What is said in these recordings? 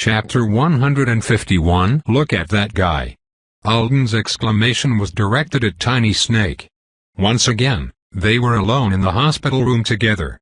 Chapter 151. Look at that guy. Alden's exclamation was directed at Tiny Snake. Once again, they were alone in the hospital room together.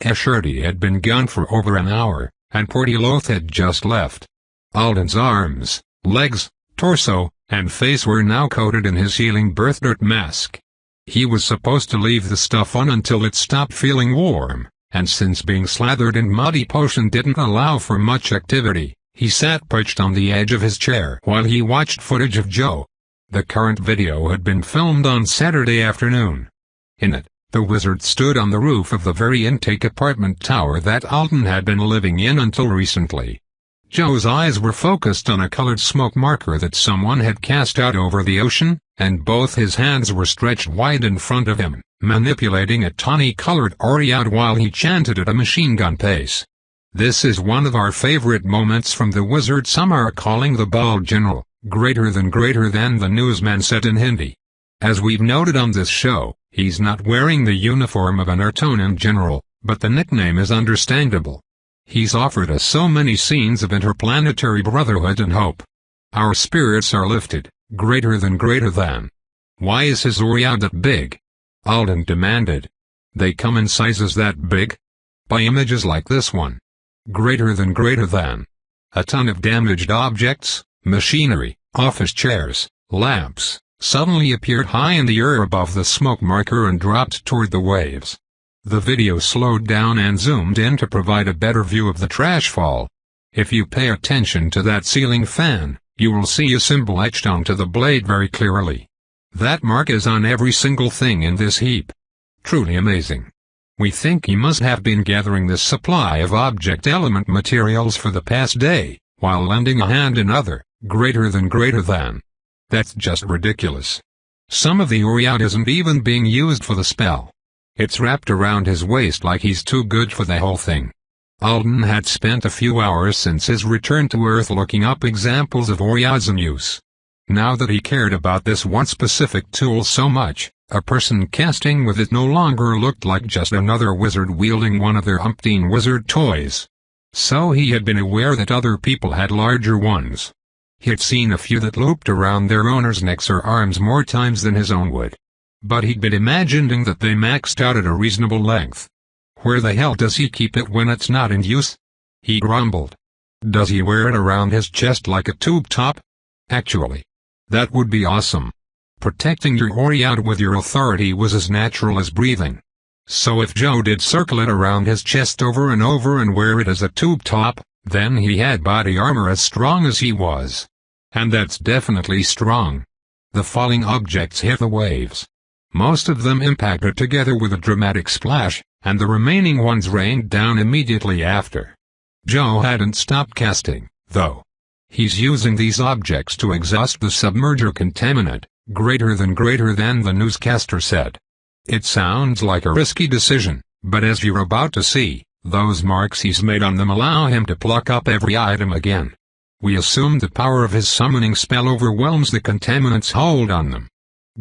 Asherty had been gone for over an hour, and Portiloth had just left. Alden's arms, legs, torso, and face were now coated in his healing birth dirt mask. He was supposed to leave the stuff on until it stopped feeling warm, and since being slathered in muddy potion didn't allow for much activity, he sat perched on the edge of his chair while he watched footage of Joe. The current video had been filmed on Saturday afternoon. In it, the wizard stood on the roof of the very intake apartment tower that Alden had been living in until recently. Joe's eyes were focused on a colored smoke marker that someone had cast out over the ocean, and both his hands were stretched wide in front of him, manipulating a tawny colored aureate while he chanted at a machine gun pace. This is one of our favorite moments from the wizard. Some are calling the bald general greater than the newsman said in Hindi. As we've noted on this show, he's not wearing the uniform of an Artonian general, but the nickname is understandable. He's offered us so many scenes of interplanetary brotherhood and hope. Our spirits are lifted, greater than. Why is his aureate that big? Alden demanded. They come in sizes that big? By images like this one. Greater than. A ton of damaged objects, machinery, office chairs, lamps, suddenly appeared high in the air above the smoke marker and dropped toward the waves. The video slowed down and zoomed in to provide a better view of the trash fall. If you pay attention to that ceiling fan, you will see a symbol etched onto the blade very clearly. That mark is on every single thing in this heap. Truly amazing. We think he must have been gathering this supply of object element materials for the past day, while lending a hand in other, greater than. That's just ridiculous. Some of the aureate isn't even being used for the spell. It's wrapped around his waist like he's too good for the whole thing. Alden had spent a few hours since his return to Earth looking up examples of aureates in use. Now that he cared about this one specific tool so much, a person casting with it no longer looked like just another wizard wielding one of their umpteen wizard toys. So he had been aware that other people had larger ones. He had seen a few that looped around their owners' necks or arms more times than his own would. But he'd been imagining that they maxed out at a reasonable length. Where the hell does he keep it when it's not in use? He grumbled. Does he wear it around his chest like a tube top? Actually, that would be awesome. Protecting your aureate with your authority was as natural as breathing. So if Joe did circle it around his chest over and over and wear it as a tube top, then he had body armor as strong as he was. And that's definitely strong. The falling objects hit the waves. Most of them impacted together with a dramatic splash, and the remaining ones rained down immediately after. Joe hadn't stopped casting, though. He's using these objects to exhaust the submerger contaminant, greater than the newscaster said. It sounds like a risky decision, but as you're about to see, those marks he's made on them allow him to pluck up every item again. We assume the power of his summoning spell overwhelms the contaminant's hold on them.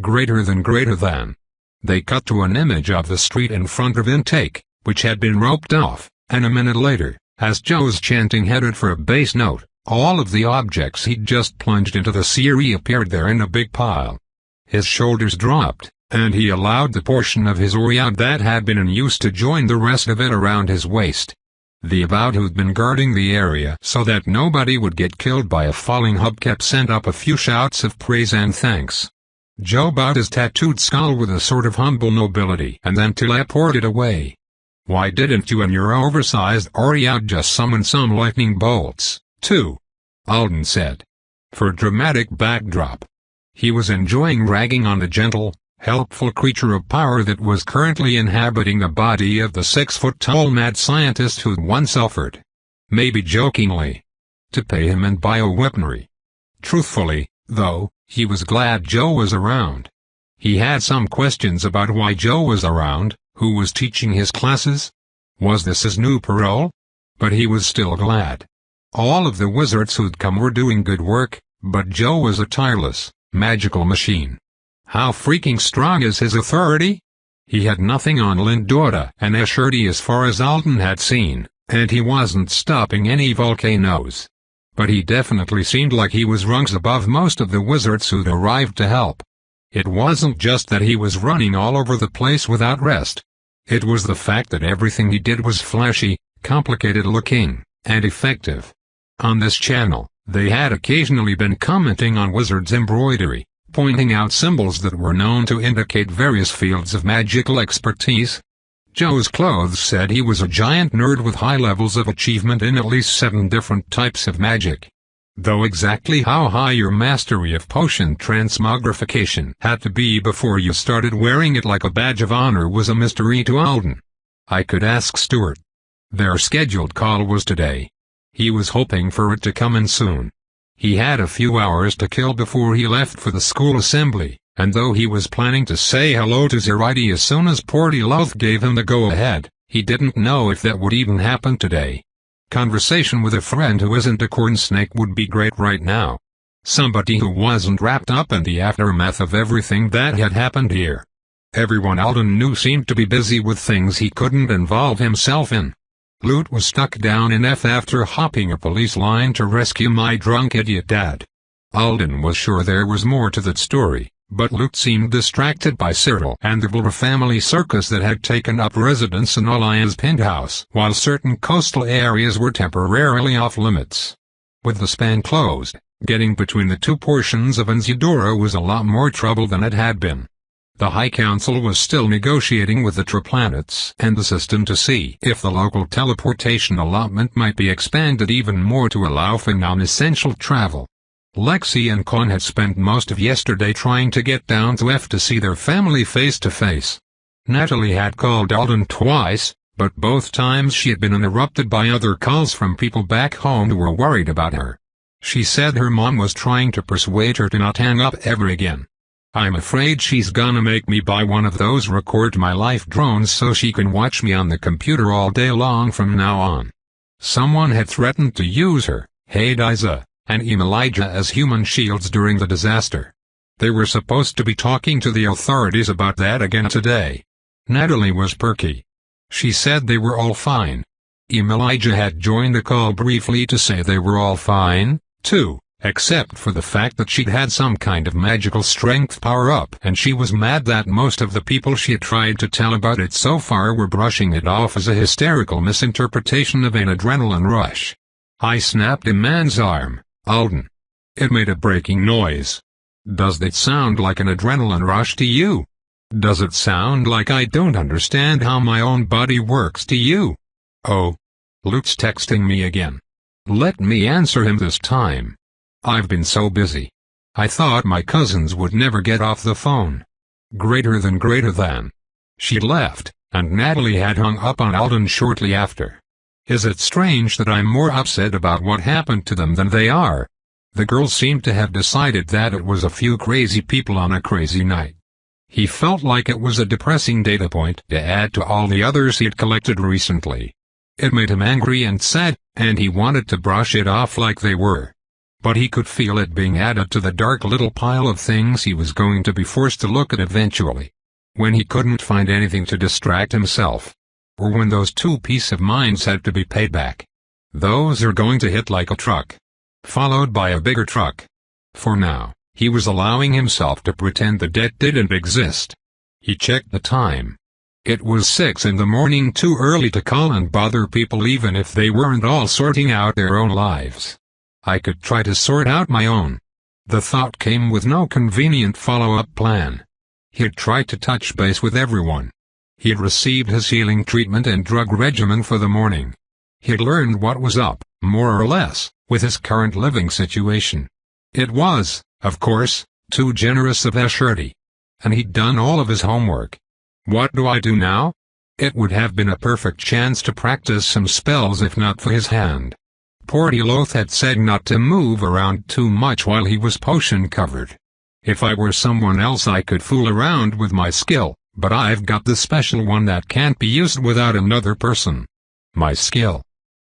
Greater than. They cut to an image of the street in front of intake, which had been roped off, and a minute later, as Joe's chanting headed for a bass note, all of the objects he'd just plunged into the sea reappeared there in a big pile. His shoulders dropped, and he allowed the portion of his aureate that had been in use to join the rest of it around his waist. The about who'd been guarding the area so that nobody would get killed by a falling hubcap sent up a few shouts of praise and thanks. Joe bowed his tattooed skull with a sort of humble nobility and then teleported away. Why didn't you and your oversized aureate just summon some lightning bolts, too? Alden said. For dramatic backdrop. He was enjoying ragging on the gentle, helpful creature of power that was currently inhabiting the body of the 6-foot-tall mad scientist who'd once offered, maybe jokingly, to pay him in bioweaponry. Truthfully, though, he was glad Joe was around. He had some questions about why Joe was around, who was teaching his classes. Was this his new parole? But he was still glad. All of the wizards who'd come were doing good work, but Joe was a tireless, magical machine. How freaking strong is his authority? He had nothing on Lindora and Asherty as far as Alden had seen, and he wasn't stopping any volcanoes. but he definitely seemed like he was rungs above most of the wizards who'd arrived to help. It wasn't just that he was running all over the place without rest. It was the fact that everything he did was flashy, complicated looking, and effective. On this channel, they had occasionally been commenting on wizards' embroidery, pointing out symbols that were known to indicate various fields of magical expertise. Joe's clothes said he was a giant nerd with high levels of achievement in at least 7 different types of magic. Though exactly how high your mastery of potion transmogrification had to be before you started wearing it like a badge of honor was a mystery to Alden. I could ask Stuart. Their scheduled call was today. He was hoping for it to come in soon. He had a few hours to kill before he left for the school assembly, and though he was planning to say hello to Zoraide as soon as Portylothe gave him the go-ahead, he didn't know if that would even happen today. Conversation with a friend who isn't a corn snake would be great right now. Somebody who wasn't wrapped up in the aftermath of everything that had happened here. Everyone Alden knew seemed to be busy with things he couldn't involve himself in. Lute was stuck down in F after hopping a police line to rescue my drunk idiot dad. Alden was sure there was more to that story, but Lute seemed distracted by Cyril and the Vlra family circus that had taken up residence in Alia's penthouse, while certain coastal areas were temporarily off limits. With the span closed, getting between the two portions of Anzidora was a lot more trouble than it had been. The High Council was still negotiating with the Triplanets and the system to see if the local teleportation allotment might be expanded even more to allow for non-essential travel. Lexi and Con had spent most of yesterday trying to get down to F to see their family face to face. Natalie had called Alden twice, but both times she had been interrupted by other calls from people back home who were worried about her. She said her mom was trying to persuade her to not hang up ever again. I'm afraid she's gonna make me buy one of those record my life drones so she can watch me on the computer all day long from now on. Someone had threatened to use her, Hadaisa, and Elijah as human shields during the disaster. They were supposed to be talking to the authorities about that again today. Natalie was perky. She said they were all fine. Elijah had joined the call briefly to say they were all fine, too, except for the fact that she'd had some kind of magical strength power-up and she was mad that most of the people she had tried to tell about it so far were brushing it off as a hysterical misinterpretation of an adrenaline rush. I snapped a man's arm. Alden. It made a breaking noise. Does that sound like an adrenaline rush to you? Does it sound like I don't understand how my own body works to you? Oh. Luke's texting me again. Let me answer him this time. I've been so busy. I thought my cousins would never get off the phone. Greater than. She'd left, and Natalie had hung up on Alden shortly after. Is it strange that I'm more upset about what happened to them than they are? The girl seemed to have decided that it was a few crazy people on a crazy night. He felt like it was a depressing data point to add to all the others he had collected recently. It made him angry and sad, and he wanted to brush it off like they were. But he could feel it being added to the dark little pile of things he was going to be forced to look at eventually. When he couldn't find anything to distract himself. Or when those 2 peace of minds had to be paid back. Those are going to hit like a truck. Followed by a bigger truck. For now, he was allowing himself to pretend the debt didn't exist. He checked the time. It was 6 in the morning, too early to call and bother people even if they weren't all sorting out their own lives. I could try to sort out my own. The thought came with no convenient follow-up plan. He had tried to touch base with everyone. He had received his healing treatment and drug regimen for the morning. He had learned what was up, more or less, with his current living situation. It was, of course, too generous of Ashurti. And he'd done all of his homework. What do I do now? It would have been a perfect chance to practice some spells if not for his hand. Portylothe had said not to move around too much while he was potion-covered. If I were someone else I could fool around with my skill. But I've got the special one that can't be used without another person. My skill.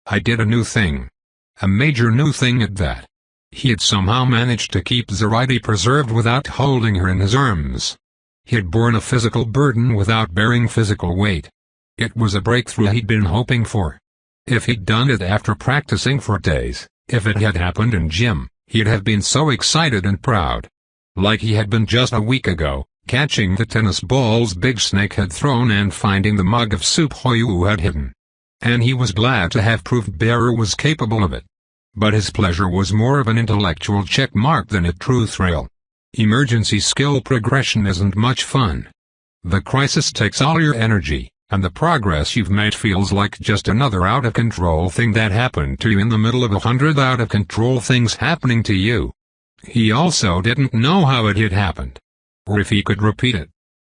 I did a new thing. A major new thing at that. He had somehow managed to keep Zoraide preserved without holding her in his arms. He had borne a physical burden without bearing physical weight. It was a breakthrough he'd been hoping for. If he'd done it after practicing for days, If it had happened in gym, he'd have been so excited and proud. Like he had been just a week ago, catching the tennis balls Big Snake had thrown and finding the mug of soup Hoyu had hidden. And he was glad to have proved Bearer was capable of it. But his pleasure was more of an intellectual check mark than a true thrill. Emergency skill progression isn't much fun. The crisis takes all your energy, and the progress you've made feels like just another out-of-control thing that happened to you in the middle of 100 out-of-control things happening to you. He also didn't know how it had happened, or if he could repeat it.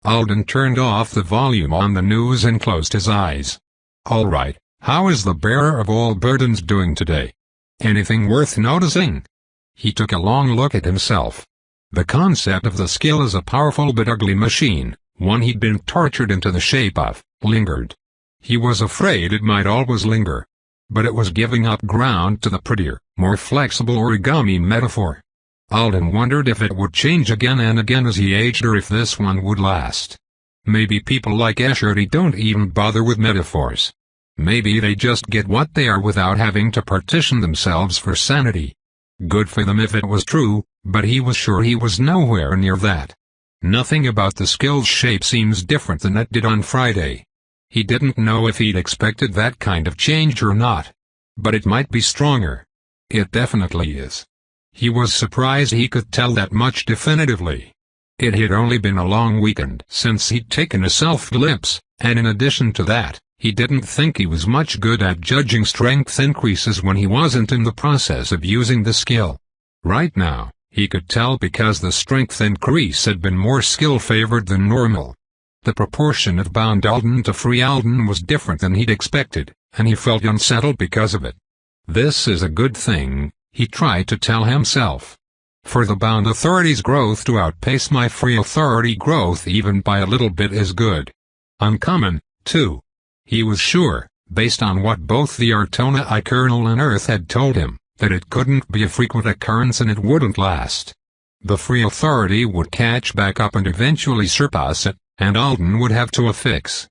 Alden turned off the volume on the news and closed his eyes. All right, how is the bearer of all burdens doing today? Anything worth noticing? He took a long look at himself. The concept of the skill as a powerful but ugly machine, one he'd been tortured into the shape of, lingered. He was afraid it might always linger. But it was giving up ground to the prettier, more flexible origami metaphor. Alden wondered if it would change again and again as he aged or if this one would last. Maybe people like Escherty don't even bother with metaphors. Maybe they just get what they are without having to partition themselves for sanity. Good for them if it was true, but he was sure he was nowhere near that. Nothing about the skill's shape seems different than it did on Friday. He didn't know if he'd expected that kind of change or not. But it might be stronger. It definitely is. He was surprised he could tell that much definitively. It had only been a long weekend since he'd taken a self-glimpse, and in addition to that, he didn't think he was much good at judging strength increases when he wasn't in the process of using the skill. Right now, he could tell because the strength increase had been more skill-favored than normal. The proportion of bound Alden to free Alden was different than he'd expected, and he felt unsettled because of it. This is a good thing, he tried to tell himself. For the bound authority's growth to outpace my free authority growth even by a little bit is good. Uncommon, too. He was sure, based on what both the Artona I kernel and Earth had told him, that it couldn't be a frequent occurrence and it wouldn't last. The free authority would catch back up and eventually surpass it, and Alden would have to affix.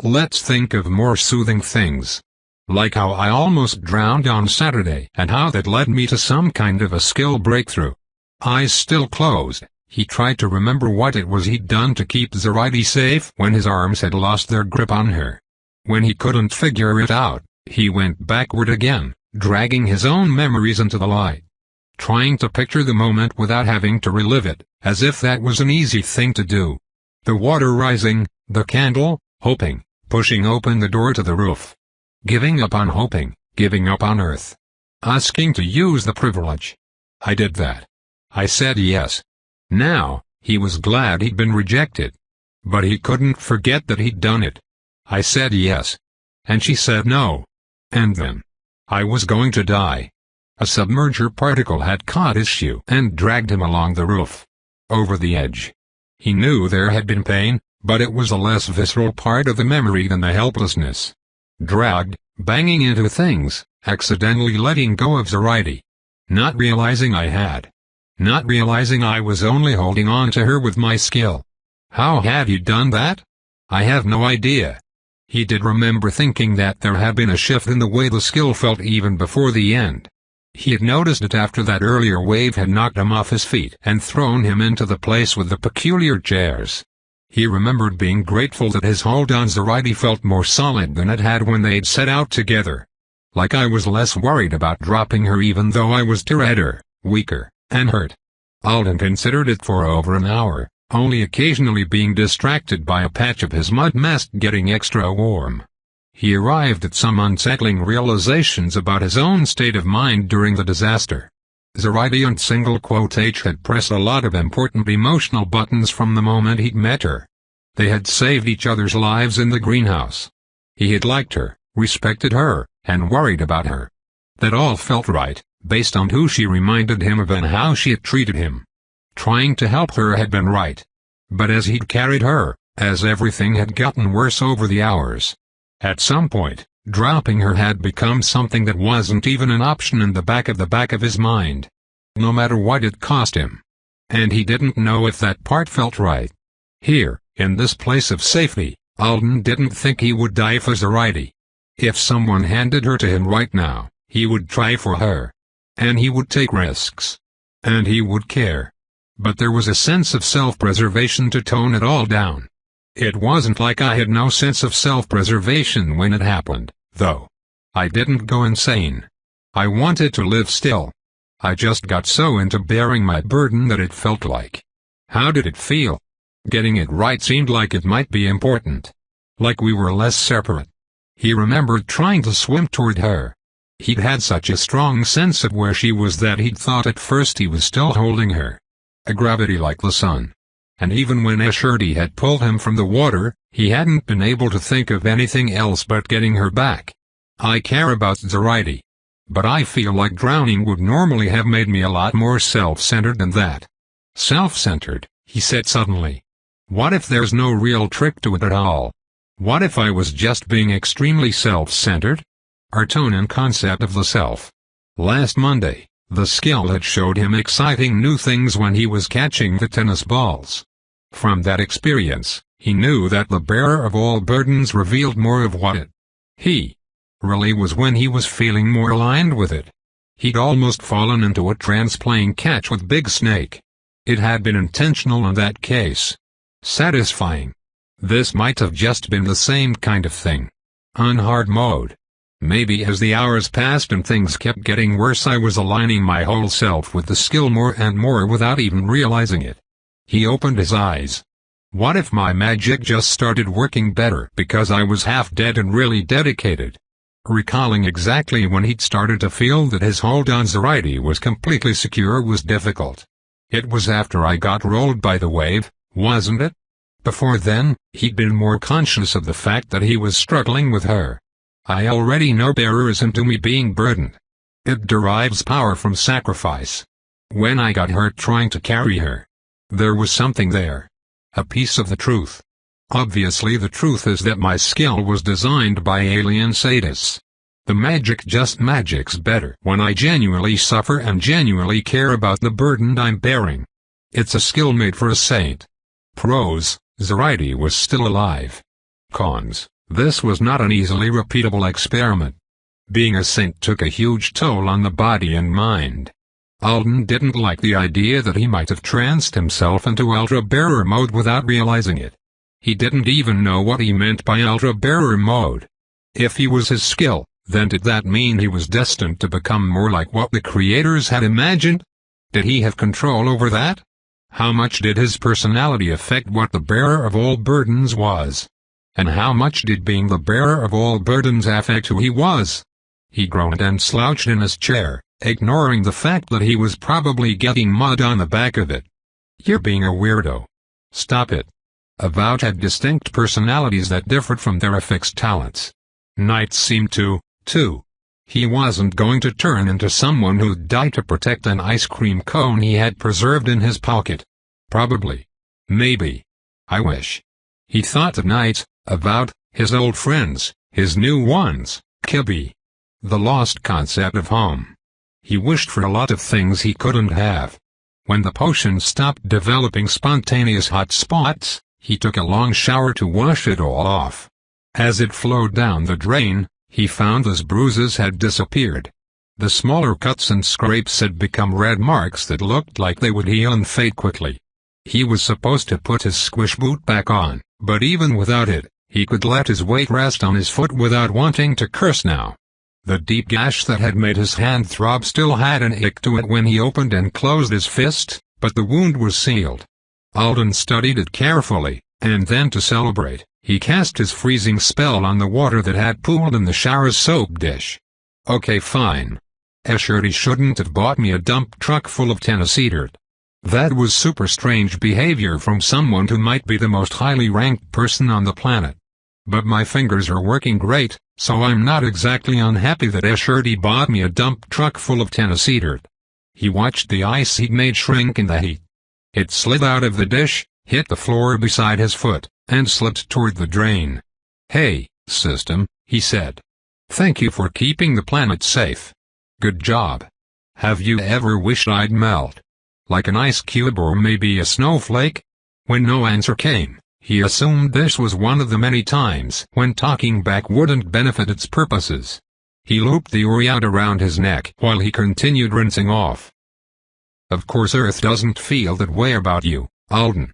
Let's think of more soothing things. Like how I almost drowned on Saturday and how that led me to some kind of a skill breakthrough. Eyes still closed, he tried to remember what it was he'd done to keep Zoraide safe when his arms had lost their grip on her. When he couldn't figure it out, he went backward again, dragging his own memories into the light. Trying to picture the moment without having to relive it, as if that was an easy thing to do. The water rising, the candle, hoping, pushing open the door to the roof. Giving up on hoping, giving up on Earth. Asking to use the privilege. I did that. I said yes. Now, he was glad he'd been rejected. But he couldn't forget that he'd done it. I said yes. And she said no. And then. I was going to die. A submerger particle had caught his shoe and dragged him along the roof. Over the edge. He knew there had been pain, but it was a less visceral part of the memory than the helplessness. Dragged, banging into things, accidentally letting go of Zoraide. Not realizing I had. Not realizing I was only holding on to her with my skill. How had he done that? I have no idea. He did remember thinking that there had been a shift in the way the skill felt even before the end. He had noticed it after that earlier wave had knocked him off his feet and thrown him into the place with the peculiar chairs. He remembered being grateful that his hold on Zoraide felt more solid than it had when they'd set out together. Like I was less worried about dropping her even though I was redder, weaker, and hurt. Alden considered it for over an hour, only occasionally being distracted by a patch of his mud mask getting extra warm. He arrived at some unsettling realizations about his own state of mind during the disaster. Zoraide and single quote H had pressed a lot of important emotional buttons from the moment he'd met her. They had saved each other's lives in the greenhouse. He had liked her, respected her, and worried about her. That all felt right, based on who she reminded him of and how she had treated him. Trying to help her had been right. But as he'd carried her, as everything had gotten worse over the hours. At some point, dropping her had become something that wasn't even an option in the back of his mind. No matter what it cost him. And he didn't know if that part felt right. Here, in this place of safety, Alden didn't think he would die for Zoraide. If someone handed her to him right now, he would try for her. And he would take risks. And he would care. But there was a sense of self-preservation to tone it all down. It wasn't like I had no sense of self-preservation when it happened, though. I didn't go insane. I wanted to live still. I just got so into bearing my burden that it felt like. How did it feel? Getting it right seemed like it might be important. Like we were less separate. He remembered trying to swim toward her. He'd had such a strong sense of where she was that he'd thought at first he was still holding her. A gravity like the sun. And even when Escherty had pulled him from the water, he hadn't been able to think of anything else but getting her back. I care about Zoraide. But I feel like drowning would normally have made me a lot more self-centered than that. Self-centered, he said suddenly. What if there's no real trick to it at all? What if I was just being extremely self-centered? Our tone and concept of the self. Last Monday, the skill had showed him exciting new things when he was catching the tennis balls. From that experience, he knew that the bearer of all burdens revealed more of what he really was when he was feeling more aligned with it. He'd almost fallen into a trance playing catch with Big Snake. It had been intentional in that case. Satisfying. This might have just been the same kind of thing. On hard mode. Maybe as the hours passed and things kept getting worse, I was aligning my whole self with the skill more and more without even realizing it. He opened his eyes. What if my magic just started working better because I was half dead and really dedicated? Recalling exactly when he'd started to feel that his hold on Zoraide was completely secure was difficult. It was after I got rolled by the wave, wasn't it? Before then, he'd been more conscious of the fact that he was struggling with her. I already know bearer isn't to me being burdened. It derives power from sacrifice. When I got hurt trying to carry her, there was something there. A piece of the truth. Obviously the truth is that my skill was designed by alien sadists. The magic just magics better when I genuinely suffer and genuinely care about the burden I'm bearing. It's a skill made for a saint. Pros, Zoraide was still alive. Cons, this was not an easily repeatable experiment. Being a saint took a huge toll on the body and mind. Alden didn't like the idea that he might have tranced himself into ultra-bearer mode without realizing it. He didn't even know what he meant by ultra-bearer mode. If he was his skill, then did that mean he was destined to become more like what the creators had imagined? Did he have control over that? How much did his personality affect what the bearer of all burdens was? And how much did being the bearer of all burdens affect who he was? He groaned and slouched in his chair, ignoring the fact that he was probably getting mud on the back of it. You're being a weirdo. Stop it. Avowed had distinct personalities that differed from their affixed talents. Knights seemed to, too. He wasn't going to turn into someone who'd die to protect an ice cream cone he had preserved in his pocket. Probably. Maybe. I wish. He thought of Knights, Avowed, his old friends, his new ones, Kibby. The lost concept of home. He wished for a lot of things he couldn't have. When the potion stopped developing spontaneous hot spots, he took a long shower to wash it all off. As it flowed down the drain, he found his bruises had disappeared. The smaller cuts and scrapes had become red marks that looked like they would heal and fade quickly. He was supposed to put his squish boot back on, but even without it, he could let his weight rest on his foot without wanting to curse now. The deep gash that had made his hand throb still had an ick to it when he opened and closed his fist, but the wound was sealed. Alden studied it carefully, and then to celebrate, he cast his freezing spell on the water that had pooled in the shower's soap dish. Okay, fine. Escherty shouldn't have bought me a dump truck full of Tennessee dirt. That was super strange behavior from someone who might be the most highly ranked person on the planet. But my fingers are working great, so I'm not exactly unhappy that Escherty bought me a dump truck full of Tennessee dirt. He watched the ice he'd made shrink in the heat. It slid out of the dish, hit the floor beside his foot, and slipped toward the drain. Hey, system, he said. Thank you for keeping the planet safe. Good job. Have you ever wished I'd melt? Like an ice cube or maybe a snowflake? When no answer came, he assumed this was one of the many times when talking back wouldn't benefit its purposes. He looped the ori out around his neck while he continued rinsing off. Of course Earth doesn't feel that way about you, Alden.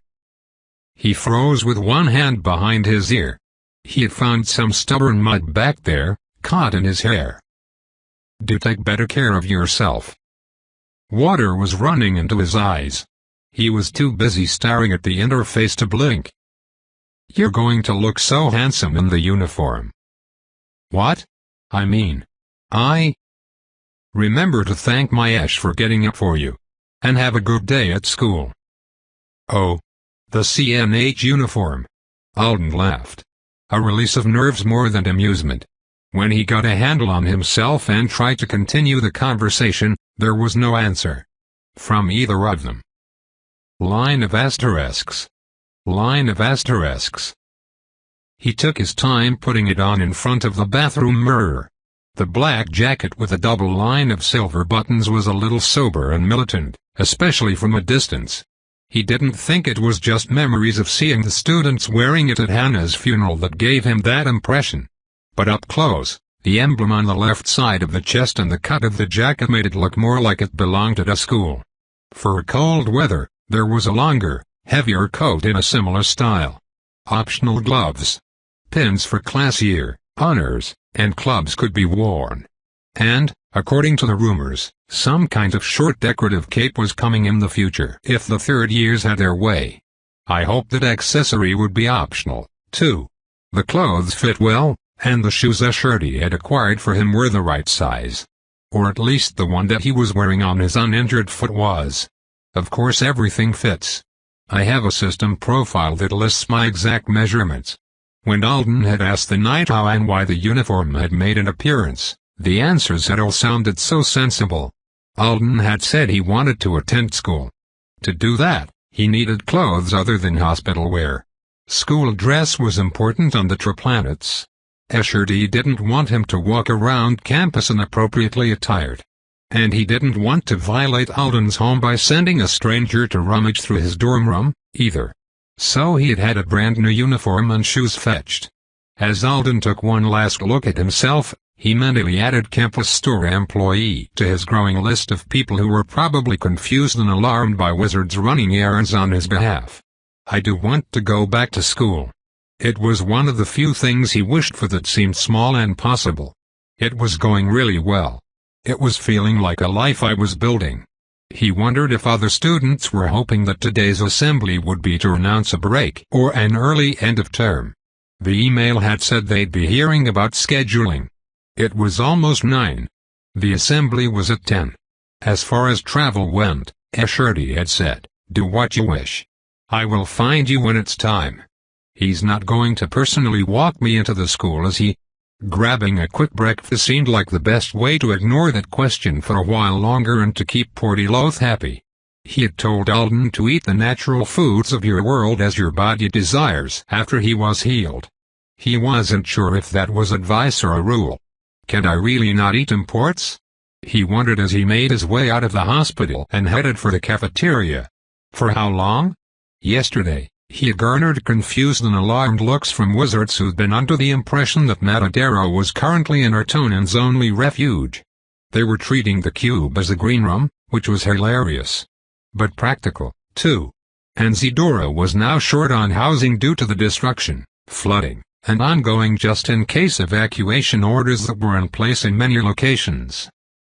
He froze with one hand behind his ear. He had found some stubborn mud back there, caught in his hair. Do take better care of yourself. Water was running into his eyes. He was too busy staring at the interface to blink. You're going to look so handsome in the uniform. What? I mean, remember to thank my Ash for getting it for you. And have a good day at school. Oh. The CNH uniform. Alden laughed. A release of nerves more than amusement. When he got a handle on himself and tried to continue the conversation, there was no answer. From either of them. Line of asterisks. Line of asterisks. He took his time putting it on in front of the bathroom mirror. The black jacket with a double line of silver buttons was a little sober and militant, especially from a distance. He didn't think it was just memories of seeing the students wearing it at Hannah's funeral that gave him that impression. But up close, the emblem on the left side of the chest and the cut of the jacket made it look more like it belonged at a school. For cold weather, there was a longer, heavier coat in a similar style. Optional gloves. Pins for class year, honors, and clubs could be worn. And, according to the rumors, some kind of short decorative cape was coming in the future if the third years had their way. I hoped that accessory would be optional, too. The clothes fit well, and the shoes Asherty had acquired for him were the right size. Or at least the one that he was wearing on his uninjured foot was. Of course everything fits. I have a system profile that lists my exact measurements. When Alden had asked the night how and why the uniform had made an appearance, the answers had all sounded so sensible. Alden had said he wanted to attend school. To do that, he needed clothes other than hospital wear. School dress was important on the triplanets. Asherty didn't want him to walk around campus inappropriately attired. And he didn't want to violate Alden's home by sending a stranger to rummage through his dorm room, either. So he had had a brand new uniform and shoes fetched. As Alden took one last look at himself, he mentally added campus store employee to his growing list of people who were probably confused and alarmed by wizards running errands on his behalf. I do want to go back to school. It was one of the few things he wished for that seemed small and possible. It was going really well. It was feeling like a life I was building. He wondered if other students were hoping that today's assembly would be to announce a break or an early end of term. The email had said they'd be hearing about scheduling. It was almost 9. The assembly was at 10. As far as travel went, Asherty had said, "Do what you wish. I will find you when it's time." He's not going to personally walk me into the school, is he? Grabbing a quick breakfast seemed like the best way to ignore that question for a while longer and to keep Portyloath happy. He had told Alden to eat the natural foods of your world as your body desires after he was healed. He wasn't sure if that was advice or a rule. Can I really not eat imports? He wondered as he made his way out of the hospital and headed for the cafeteria. For how long? Yesterday, he had garnered confused and alarmed looks from wizards who'd been under the impression that Matadero was currently in Artonan's only refuge. They were treating the cube as a green room, which was hilarious. But practical, too. And Zedora was now short on housing due to the destruction, flooding, and ongoing just-in-case evacuation orders that were in place in many locations.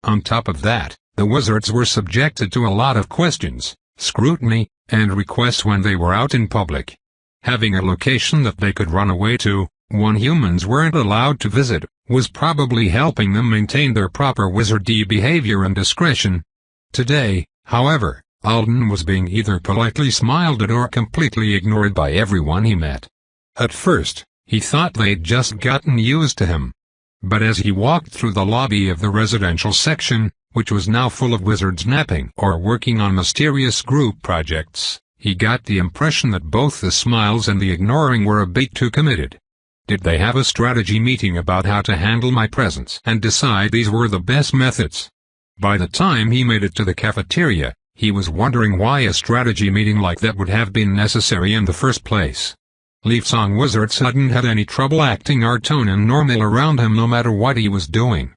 On top of that, the wizards were subjected to a lot of questions, scrutiny, and requests when they were out in public. Having a location that they could run away to, one humans weren't allowed to visit, was probably helping them maintain their proper wizardy behavior and discretion. Today, however, Alden was being either politely smiled at or completely ignored by everyone he met. At first, he thought they'd just gotten used to him. But as he walked through the lobby of the residential section, which was now full of wizards napping or working on mysterious group projects, he got the impression that both the smiles and the ignoring were a bit too committed. Did they have a strategy meeting about how to handle my presence and decide these were the best methods? By the time he made it to the cafeteria, he was wondering why a strategy meeting like that would have been necessary in the first place. Leafsong wizards hadn't had any trouble acting Artonan normal around him no matter what he was doing.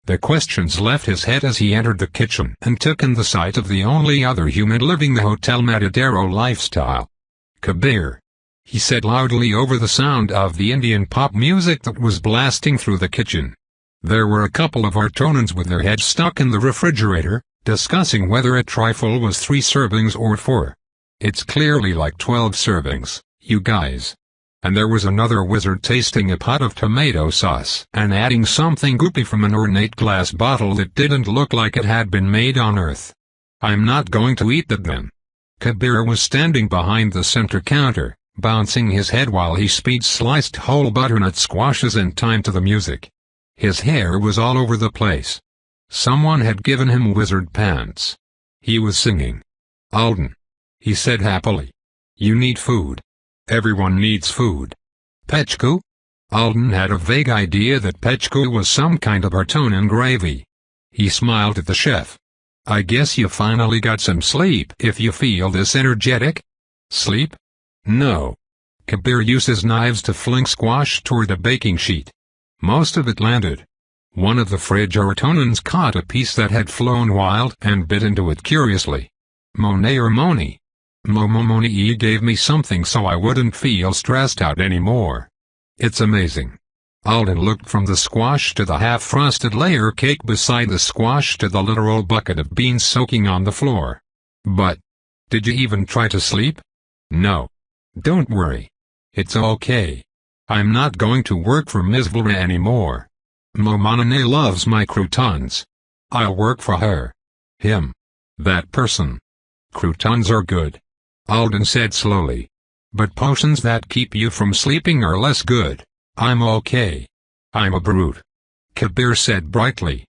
The questions left his head as he entered the kitchen and took in the sight of the only other human living the Hotel Matadero lifestyle. "Kabir," he said loudly over the sound of the Indian pop music that was blasting through the kitchen. There were a couple of Artonans with their heads stuck in the refrigerator, discussing whether a trifle was 3 servings or 4. "It's clearly like 12 servings, you guys." And there was another wizard tasting a pot of tomato sauce and adding something goopy from an ornate glass bottle that didn't look like it had been made on Earth. "I'm not going to eat that then." Kabir was standing behind the center counter, bouncing his head while he speed-sliced whole butternut squashes in time to the music. His hair was all over the place. Someone had given him wizard pants. He was singing. "Alden," he said happily. "You need food. Everyone needs food." "Pechku?" Alden had a vague idea that pechku was some kind of Artonan gravy. He smiled at the chef. "I guess you finally got some sleep if you feel this energetic." "Sleep? No." Kabir used his knives to fling squash toward a baking sheet. Most of it landed. One of the fridge Artonans caught a piece that had flown wild and bit into it curiously. "Monet or Moni?" Moni gave me something so I wouldn't feel stressed out anymore." "It's amazing." Alden looked from the squash to the half-frosted layer cake beside the squash to the literal bucket of beans soaking on the floor. "But, did you even try to sleep?" "No. Don't worry. It's okay. I'm not going to work for Ms. Vlra anymore. Momonene loves my croutons. I'll work for her." "Him. That person. Croutons are good," Alden said slowly. "But potions that keep you from sleeping are less good. I'm okay. I'm a brute," Kabir said brightly.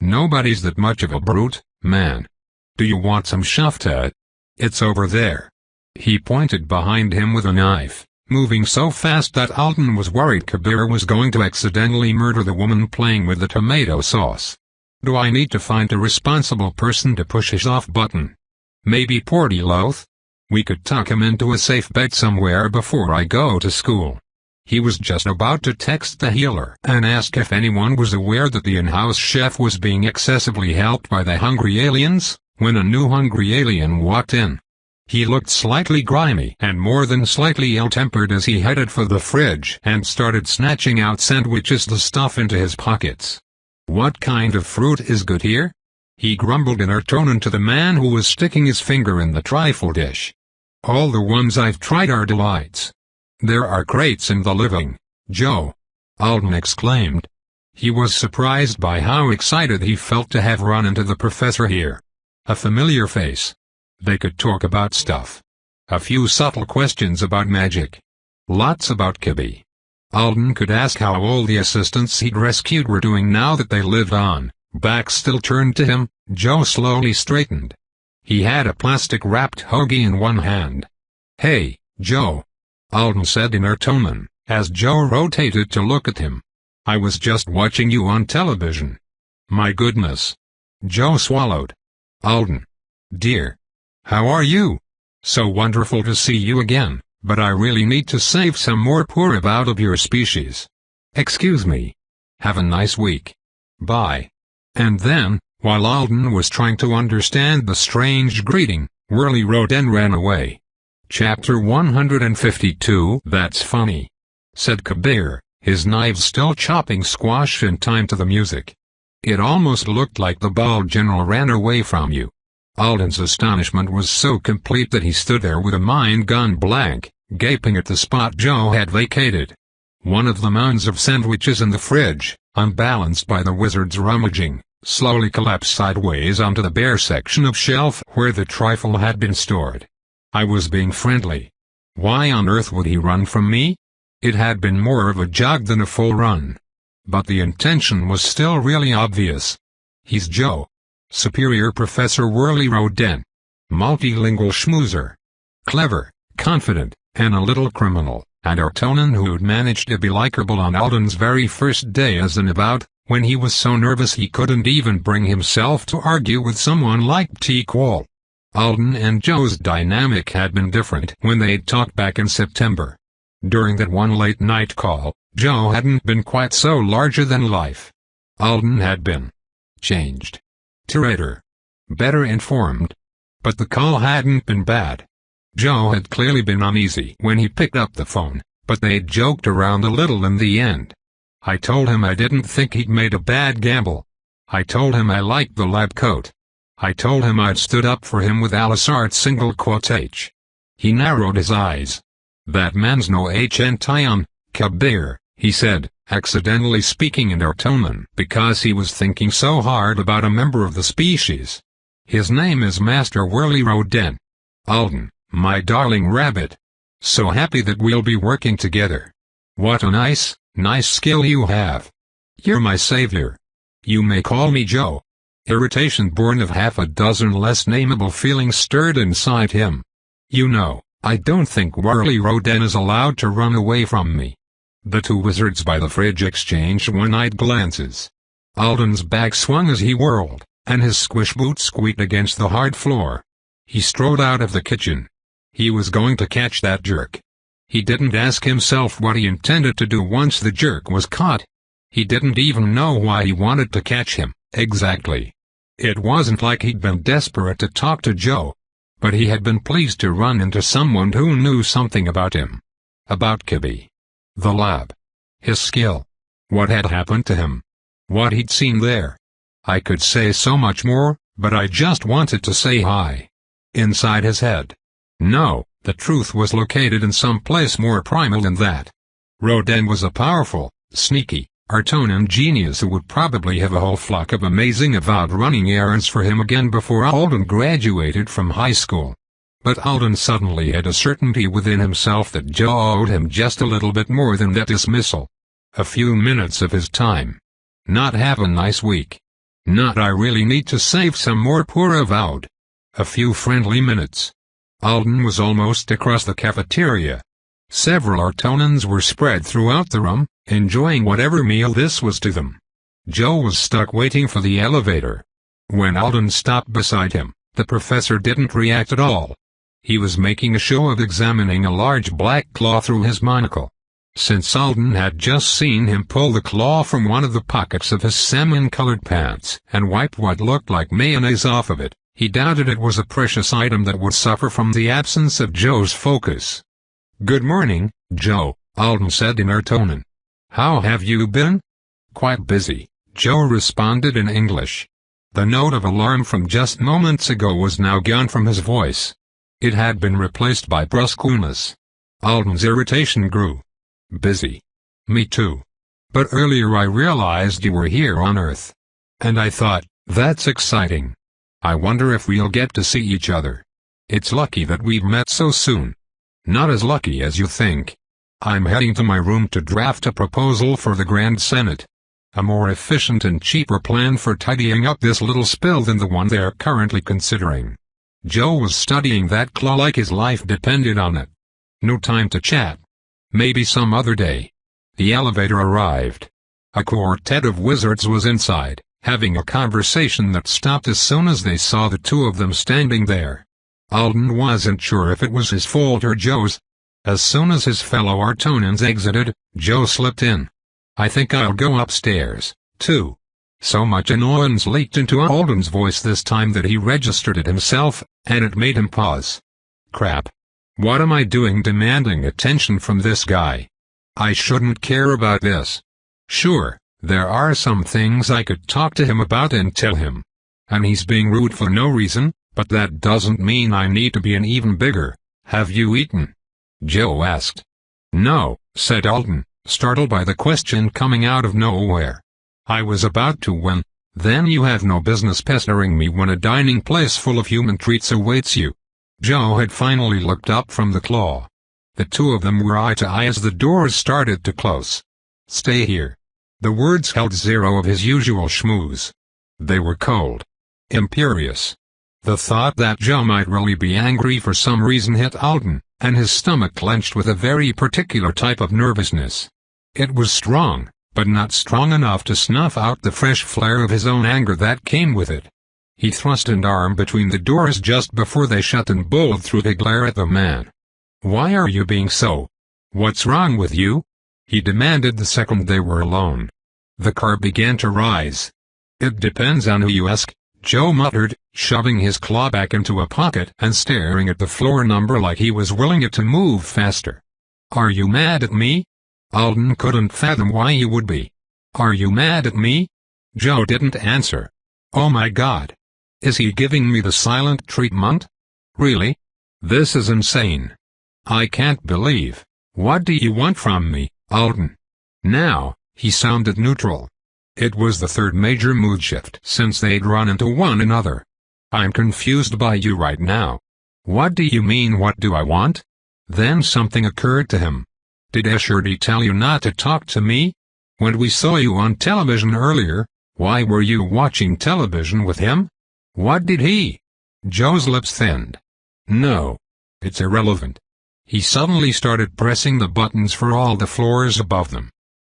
"Nobody's that much of a brute, man. Do you want some shafta? It's over there." He pointed behind him with a knife, moving so fast that Alden was worried Kabir was going to accidentally murder the woman playing with the tomato sauce. "Do I need to find a responsible person to push his off button? Maybe Porty Loth? We could tuck him into a safe bed somewhere before I go to school." He was just about to text the healer and ask if anyone was aware that the in-house chef was being excessively helped by the hungry aliens, when a new hungry alien walked in. He looked slightly grimy and more than slightly ill-tempered as he headed for the fridge and started snatching out sandwiches to stuff into his pockets. "What kind of fruit is good here?" he grumbled in Artonan to the man who was sticking his finger in the trifle dish. "All the ones I've tried are delights." "There are crates in the living, Joe," Alden exclaimed. He was surprised by how excited he felt to have run into the professor here. A familiar face. They could talk about stuff. A few subtle questions about magic. Lots about Kibi. Alden could ask how all the assistants he'd rescued were doing now that they lived on. Back still turned to him, Joe slowly straightened. He had a plastic-wrapped hoagie in one hand. "Hey, Joe," Alden said in Artonan, as Joe rotated to look at him. "I was just watching you on television." "My goodness." Joe swallowed. "Alden. Dear. How are you? So wonderful to see you again, but I really need to save some more poor out of your species. Excuse me. Have a nice week. Bye." And then, while Alden was trying to understand the strange greeting, Whirly Roden ran away. Chapter 152. "That's funny," said Kabir, his knives still chopping squash in time to the music. "It almost looked like the bald general ran away from you." Alden's astonishment was so complete that he stood there with a mind gone blank, gaping at the spot Joe had vacated. One of the mounds of sandwiches in the fridge, unbalanced by the wizard's rummaging, slowly collapsed sideways onto the bare section of shelf where the trifle had been stored. I was being friendly. Why on earth would he run from me? It had been more of a jog than a full run. But the intention was still really obvious. He's Joe. Superior Professor Whirly Roden. Multilingual schmoozer. Clever, confident, and a little criminal, and Artonan who'd managed to be likable on Alden's very first day as an about, when he was so nervous he couldn't even bring himself to argue with someone like T. Quall. Alden and Joe's dynamic had been different when they'd talked back in September. During that one late-night call, Joe hadn't been quite so larger-than-life. Alden had been. changed. Curator. Better informed. But the call hadn't been bad. Joe had clearly been uneasy when he picked up the phone, but they'd joked around a little in the end. I told him I didn't think he'd made a bad gamble. I told him I liked the lab coat. I told him I'd stood up for him with Alisart's single quote H. He narrowed his eyes. That man's no HNTION, Kabir, he said, accidentally speaking in Artonan because he was thinking so hard about a member of the species. His name is Master Whirly Roden. Alden, my darling rabbit. So happy that we'll be working together. What a nice skill you have. You're my savior. You may call me Joe. Irritation born of half a dozen less nameable feelings stirred inside him. You know, I don't think Whirly Roden is allowed to run away from me. The two wizards by the fridge exchanged one-eyed glances. Alden's back swung as he whirled, and his squish boots squeaked against the hard floor. He strode out of the kitchen. He was going to catch that jerk. He didn't ask himself what he intended to do once the jerk was caught. He didn't even know why he wanted to catch him, exactly. It wasn't like he'd been desperate to talk to Joe. But he had been pleased to run into someone who knew something about him. About Kibby. The lab. His skill. What had happened to him. What he'd seen there. I could say so much more, but I just wanted to say hi. Inside his head. No, the truth was located in some place more primal than that. Roden was a powerful, sneaky, Artonan genius who would probably have a whole flock of amazing avowed running errands for him again before Alden graduated from high school. But Alden suddenly had a certainty within himself that Joe owed him just a little bit more than that dismissal. A few minutes of his time. Not have a nice week. Not I really need to save some more poor avowed. A few friendly minutes. Alden was almost across the cafeteria. Several Artonans were spread throughout the room, enjoying whatever meal this was to them. Joe was stuck waiting for the elevator. When Alden stopped beside him, the professor didn't react at all. He was making a show of examining a large black claw through his monocle. Since Alden had just seen him pull the claw from one of the pockets of his salmon-colored pants and wipe what looked like mayonnaise off of it, he doubted it was a precious item that would suffer from the absence of Joe's focus. "Good morning, Joe," Alden said in Artonan. "How have you been?" "Quite busy," Joe responded in English. The note of alarm from just moments ago was now gone from his voice. It had been replaced by brusqueness. Alden's irritation grew. "Busy. Me too. But earlier I realized you were here on Earth. And I thought, that's exciting. I wonder if we'll get to see each other. It's lucky that we've met so soon. Not as lucky as you think. I'm heading to my room to draft a proposal for the Grand Senate. A more efficient and cheaper plan for tidying up this little spill than the one they're currently considering." Joe was studying that claw like his life depended on it. No time to chat. Maybe some other day. The elevator arrived. A quartet of wizards was inside, having a conversation that stopped as soon as they saw the two of them standing there. Alden wasn't sure if it was his fault or Joe's. As soon as his fellow Artonans exited, Joe slipped in. "I think I'll go upstairs, too." So much annoyance leaked into Alden's voice this time that he registered it himself, and it made him pause. Crap. What am I doing demanding attention from this guy? I shouldn't care about this. Sure, there are some things I could talk to him about and tell him. And he's being rude for no reason, but that doesn't mean I need to be an even bigger. "Have you eaten?" Joe asked. "No," said Alden, startled by the question coming out of nowhere. "I was about to when, then you have no business pestering me when a dining place full of human treats awaits you." Joe had finally looked up from the claw. The two of them were eye to eye as the doors started to close. "Stay here." The words held zero of his usual schmooze. They were cold. Imperious. The thought that Joe might really be angry for some reason hit Alden, and his stomach clenched with a very particular type of nervousness. It was strong, but not strong enough to snuff out the fresh flare of his own anger that came with it. He thrust an arm between the doors just before they shut and bowled through to glare at the man. "Why are you being so? What's wrong with you?" he demanded the second they were alone. The car began to rise. It depends on who you ask, Joe muttered, shoving his claw back into a pocket and staring at the floor number like he was willing it to move faster. Are you mad at me? Alden couldn't fathom why he would be. Are you mad at me? Joe didn't answer. Oh my God. Is he giving me the silent treatment? Really? This is insane. I can't believe. What do you want from me, Alden? Now, he sounded neutral. It was the third major mood shift since they'd run into one another. I'm confused by you right now. What do you mean, what do I want? Then something occurred to him. Did Escherty tell you not to talk to me? When we saw you on television earlier, why were you watching television with him? What did he? Joe's lips thinned. No. It's irrelevant. He suddenly started pressing the buttons for all the floors above them.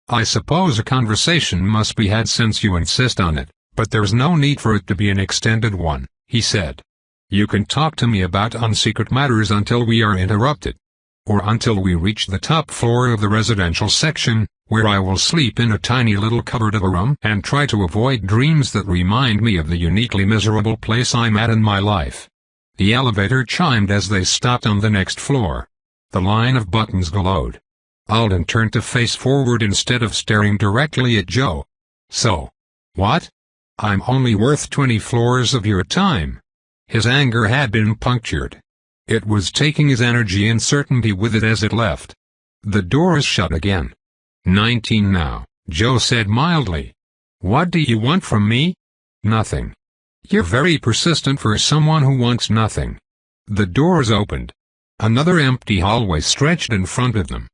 I suppose a conversation must be had since you insist on it, but there's no need for it to be an extended one, he said. You can talk to me about unsecret matters until we are interrupted. Or until we reach the top floor of the residential section, where I will sleep in a tiny little cupboard of a room and try to avoid dreams that remind me of the uniquely miserable place I'm at in my life. The elevator chimed as they stopped on the next floor. The line of buttons glowed. Alden turned to face forward instead of staring directly at Joe. So. What? I'm only worth 20 floors of your time. His anger had been punctured. It was taking his energy and certainty with it as it left. The door is shut again. 19 now, Joe said mildly. What do you want from me? Nothing. You're very persistent for someone who wants nothing. The doors opened. Another empty hallway stretched in front of them.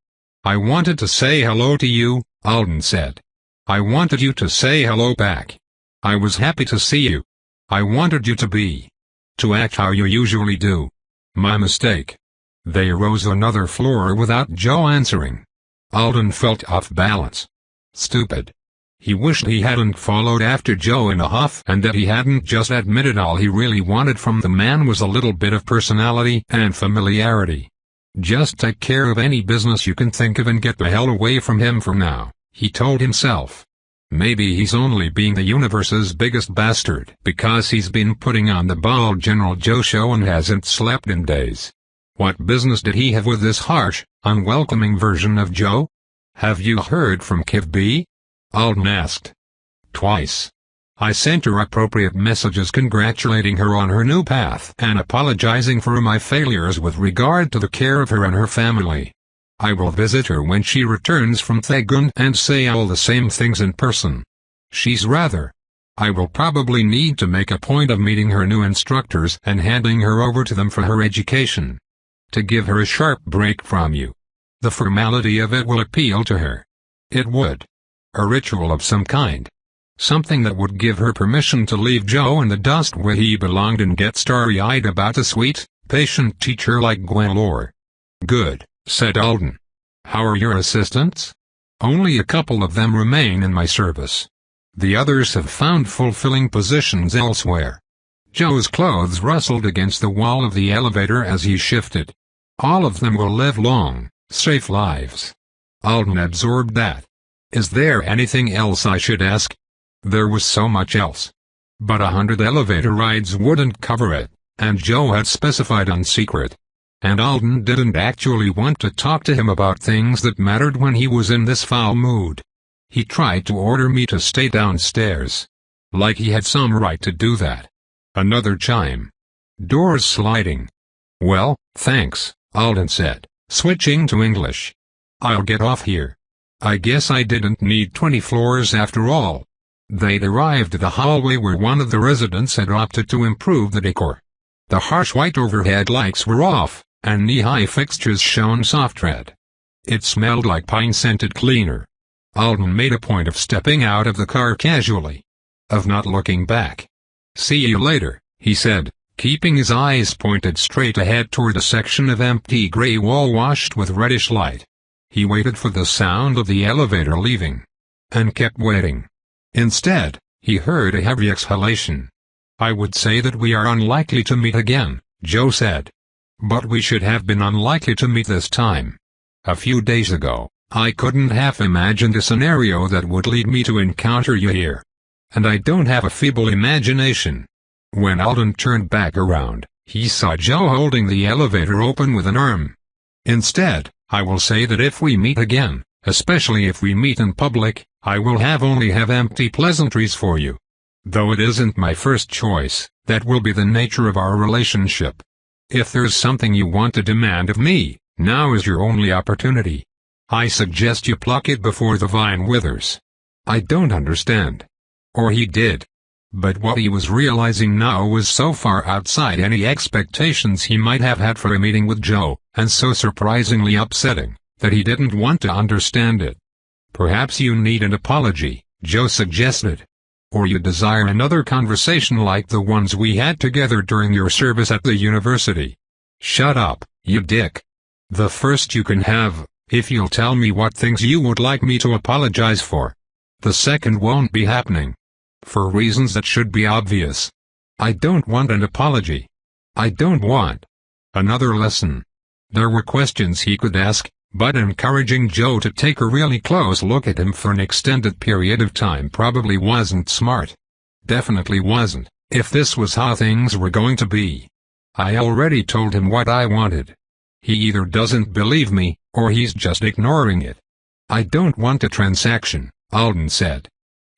I wanted to say hello to you, Alden said. I wanted you to say hello back. I was happy to see you. I wanted you to act how you usually do. My mistake. They rose another floor without Joe answering. Alden felt off balance. Stupid. He wished he hadn't followed after Joe in a huff and that he hadn't just admitted all he really wanted from the man was a little bit of personality and familiarity. Just take care of any business you can think of and get the hell away from him for now, he told himself. Maybe he's only being the universe's biggest bastard because he's been putting on the bald General Joe show and hasn't slept in days. What business did he have with this harsh, unwelcoming version of Joe? Have you heard from Kiv B? Alden asked. Twice. I sent her appropriate messages congratulating her on her new path and apologizing for my failures with regard to the care of her and her family. I will visit her when she returns from Thagund and say all the same things in person. She's rather. I will probably need to make a point of meeting her new instructors and handing her over to them for her education. To give her a sharp break from you. The formality of it will appeal to her. It would. A ritual of some kind. Something that would give her permission to leave Joe in the dust where he belonged and get starry-eyed about a sweet, patient teacher like Gwendolyn. Good, said Alden. How are your assistants? Only a couple of them remain in my service. The others have found fulfilling positions elsewhere. Joe's clothes rustled against the wall of the elevator as he shifted. All of them will live long, safe lives. Alden absorbed that. Is there anything else I should ask? There was so much else. But 100 elevator rides wouldn't cover it, and Joe had specified unsecret. And Alden didn't actually want to talk to him about things that mattered when he was in this foul mood. He tried to order me to stay downstairs. Like he had some right to do that. Another chime. Doors sliding. Well, thanks, Alden said, switching to English. I'll get off here. I guess I didn't need 20 floors after all. They'd arrived at the hallway where one of the residents had opted to improve the decor. The harsh white overhead lights were off, and knee-high fixtures shone soft red. It smelled like pine-scented cleaner. Alden made a point of stepping out of the car casually. Of not looking back. See you later, he said, keeping his eyes pointed straight ahead toward a section of empty gray wall washed with reddish light. He waited for the sound of the elevator leaving. And kept waiting. Instead, he heard a heavy exhalation. I would say that we are unlikely to meet again, Joe said. But we should have been unlikely to meet this time. A few days ago, I couldn't have imagined a scenario that would lead me to encounter you here. and I don't have a feeble imagination." When Alden turned back around, he saw Joe holding the elevator open with an arm. "Instead, I will say that if we meet again, especially if we meet in public, I will only have empty pleasantries for you. Though it isn't my first choice, that will be the nature of our relationship. If there's something you want to demand of me, now is your only opportunity. I suggest you pluck it before the vine withers." "I don't understand." Or he did. But what he was realizing now was so far outside any expectations he might have had for a meeting with Joe, and so surprisingly upsetting, that he didn't want to understand it. "Perhaps you need an apology," Joe suggested. "Or you desire another conversation like the ones we had together during your service at the university." "Shut up, you dick. The first you can have, if you'll tell me what things you would like me to apologize for. The second won't be happening. For reasons that should be obvious. I don't want an apology. I don't want another lesson." There were questions he could ask, but encouraging Joe to take a really close look at him for an extended period of time probably wasn't smart. Definitely wasn't, if this was how things were going to be. "I already told him what I wanted. He either doesn't believe me, or he's just ignoring it." "I don't want a transaction," Alden said.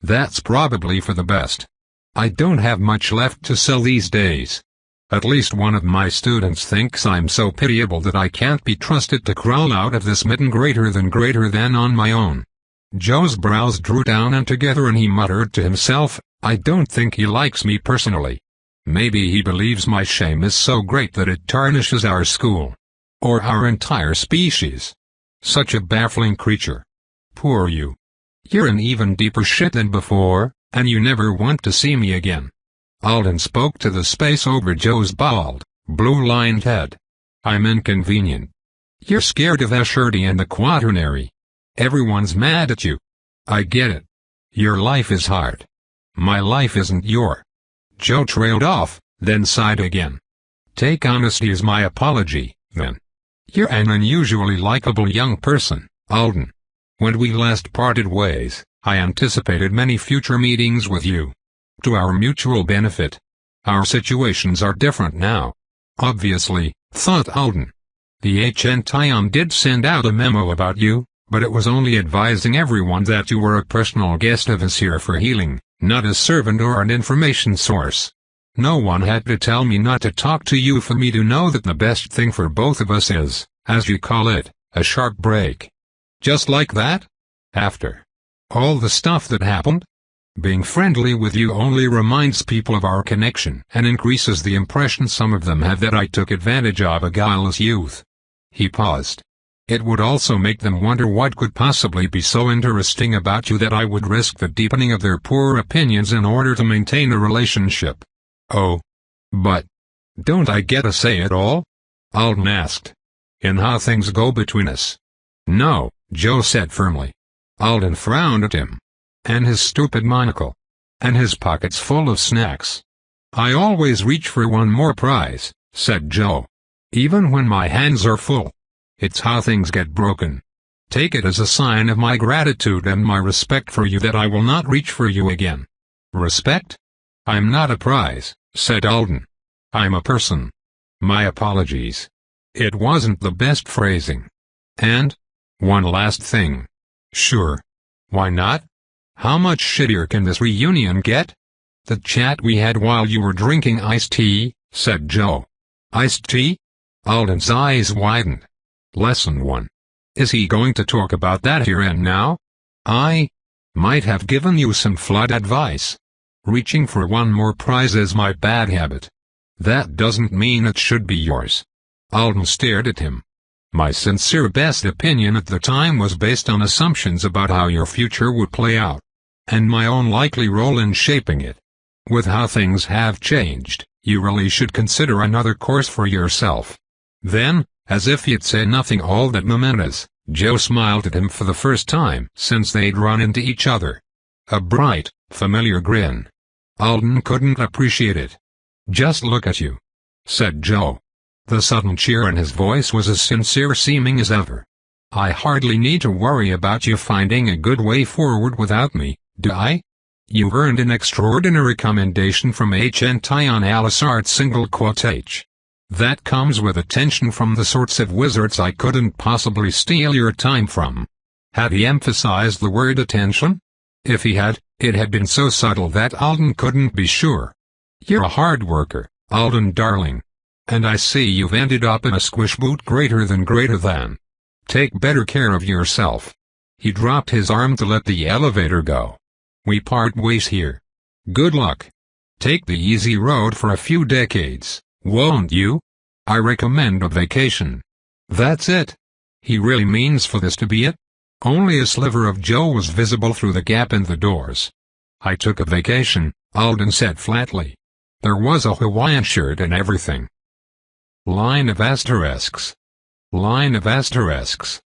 "That's probably for the best. I don't have much left to sell these days. At least one of my students thinks I'm so pitiable that I can't be trusted to crawl out of this mitten greater than on my own." Joe's brows drew down and together and he muttered to himself, "I don't think he likes me personally. Maybe he believes my shame is so great that it tarnishes our school. Or our entire species. Such a baffling creature. Poor you. You're in even deeper shit than before, and you never want to see me again." Alden spoke to the space over Joe's bald, blue-lined head. "I'm inconvenient. You're scared of Asherty and the Quaternary. Everyone's mad at you. I get it. Your life is hard. My life isn't your." Joe trailed off, then sighed again. "Take honesty as my apology, then. You're an unusually likable young person, Alden. When we last parted ways, I anticipated many future meetings with you. To our mutual benefit. Our situations are different now. Obviously," thought Alden. "The HNTION did send out a memo about you, but it was only advising everyone that you were a personal guest of his here for healing, not a servant or an information source. No one had to tell me not to talk to you for me to know that the best thing for both of us is, as you call it, a sharp break. Just like that? After all the stuff that happened? Being friendly with you only reminds people of our connection and increases the impression some of them have that I took advantage of a guileless youth." He paused. "It would also make them wonder what could possibly be so interesting about you that I would risk the deepening of their poor opinions in order to maintain a relationship." "Oh. But don't I get a say at all?" Alden asked. "In how things go between us?" "No," Joe said firmly. Alden frowned at him. And his stupid monocle. And his pockets full of snacks. "I always reach for one more prize," said Joe. "Even when my hands are full. It's how things get broken. Take it as a sign of my gratitude and my respect for you that I will not reach for you again." "Respect? I'm not a prize," said Alden. "I'm a person. My apologies. It wasn't the best phrasing. And one last thing." "Sure. Why not? How much shittier can this reunion get?" "The chat we had while you were drinking iced tea," said Joe. "Iced tea?" Alden's eyes widened. Lesson 1. Is he going to talk about that here and now? "I might have given you some flood advice. Reaching for one more prize is my bad habit. That doesn't mean it should be yours." Alden stared at him. "My sincere best opinion at the time was based on assumptions about how your future would play out. And my own likely role in shaping it. With how things have changed, you really should consider another course for yourself." Then, as if he'd say nothing all that momentous, Joe smiled at him for the first time since they'd run into each other. A bright, familiar grin. Alden couldn't appreciate it. "Just look at you," said Joe. The sudden cheer in his voice was as sincere-seeming as ever. "I hardly need to worry about you finding a good way forward without me, do I?" You've earned an extraordinary commendation from HNTI on Alice Art single quote H. That comes with attention from the sorts of wizards I couldn't possibly steal your time from. Had he emphasized the word attention? If he had, it had been so subtle that Alden couldn't be sure. You're a hard worker, Alden darling. And I see you've ended up in a squish boot greater than. Take better care of yourself. He dropped his arm to let the elevator go. We part ways here. Good luck. Take the easy road for a few decades, won't you? I recommend a vacation. That's it. He really means for this to be it? Only a sliver of Joe was visible through the gap in the doors. I took a vacation, Alden said flatly. There was a Hawaiian shirt and everything. Line of asterisks. Line of asterisks.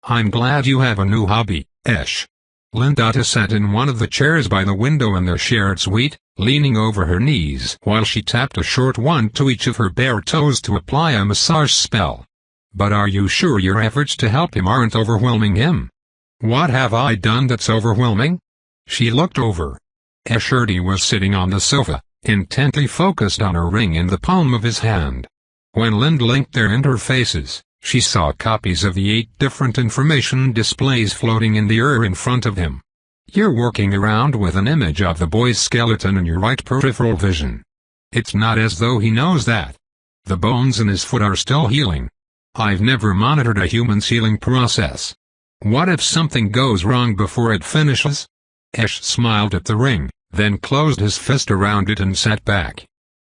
I'm glad you have a new hobby, Esh. Linda sat in one of the chairs by the window in their shared suite, leaning over her knees while she tapped a short one to each of her bare toes to apply a massage spell. But are you sure your efforts to help him aren't overwhelming him? What have I done that's overwhelming? She looked over. Esherty was sitting on the sofa, intently focused on a ring in the palm of his hand. When Lind linked their interfaces, she saw copies of the 8 different information displays floating in the air in front of him. You're working around with an image of the boy's skeleton in your right peripheral vision. It's not as though he knows that. The bones in his foot are still healing. I've never monitored a human's healing process. What if something goes wrong before it finishes? Esh smiled at the ring, then closed his fist around it and sat back.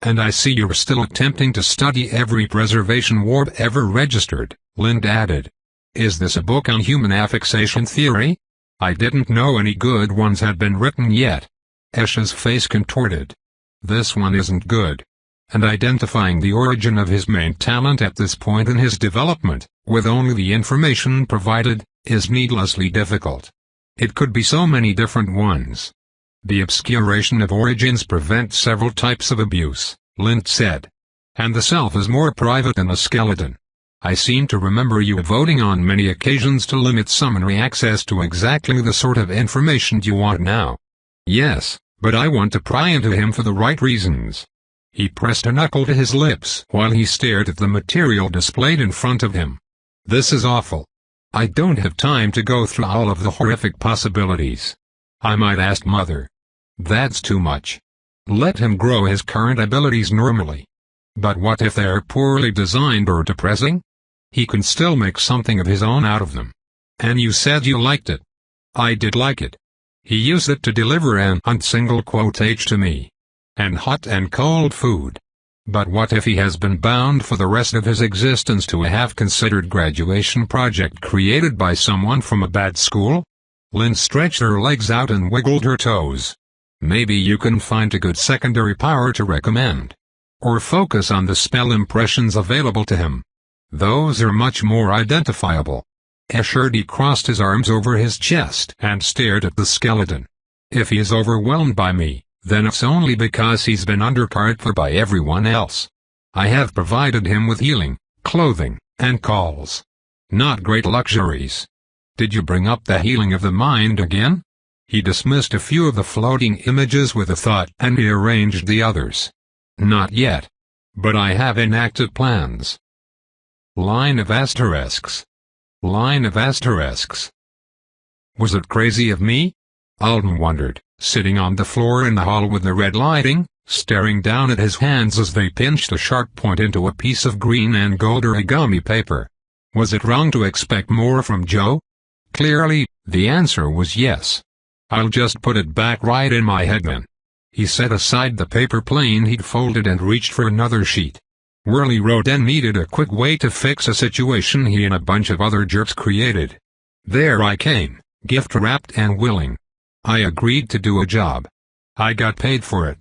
And I see you're still attempting to study every preservation warp ever registered, Lind added. Is this a book on human affixation theory? I didn't know any good ones had been written yet. Esh's face contorted. This one isn't good. And identifying the origin of his main talent at this point in his development, with only the information provided, is needlessly difficult. It could be so many different ones. The obscuration of origins prevents several types of abuse, Lind said. And the self is more private than a skeleton. I seem to remember you voting on many occasions to limit summonary access to exactly the sort of information you want now. Yes, but I want to pry into him for the right reasons. He pressed a knuckle to his lips while he stared at the material displayed in front of him. This is awful. I don't have time to go through all of the horrific possibilities. I might ask Mother. That's too much. Let him grow his current abilities normally. But what if they're poorly designed or depressing? He can still make something of his own out of them. And you said you liked it. I did like it. He used it to deliver an single quote H to me. And hot and cold food. But what if he has been bound for the rest of his existence to a half-considered graduation project created by someone from a bad school? Lind stretched her legs out and wiggled her toes. Maybe you can find a good secondary power to recommend. Or focus on the spell impressions available to him. Those are much more identifiable. Esherty crossed his arms over his chest and stared at the skeleton. If he is overwhelmed by me, then it's only because he's been undercared for by everyone else. I have provided him with healing, clothing, and calls. Not great luxuries. Did you bring up the healing of the mind again? He dismissed a few of the floating images with a thought and rearranged the others. Not yet. But I have enacted plans. Line of asterisks. Line of asterisks. Was it crazy of me? Alden wondered, sitting on the floor in the hall with the red lighting, staring down at his hands as they pinched a sharp point into a piece of green and gold origami paper. Was it wrong to expect more from Joe? Clearly, the answer was yes. I'll just put it back right in my head then. He set aside the paper plane he'd folded and reached for another sheet. Whirly Roden needed a quick way to fix a situation he and a bunch of other jerks created. There I came, gift-wrapped and willing. I agreed to do a job. I got paid for it.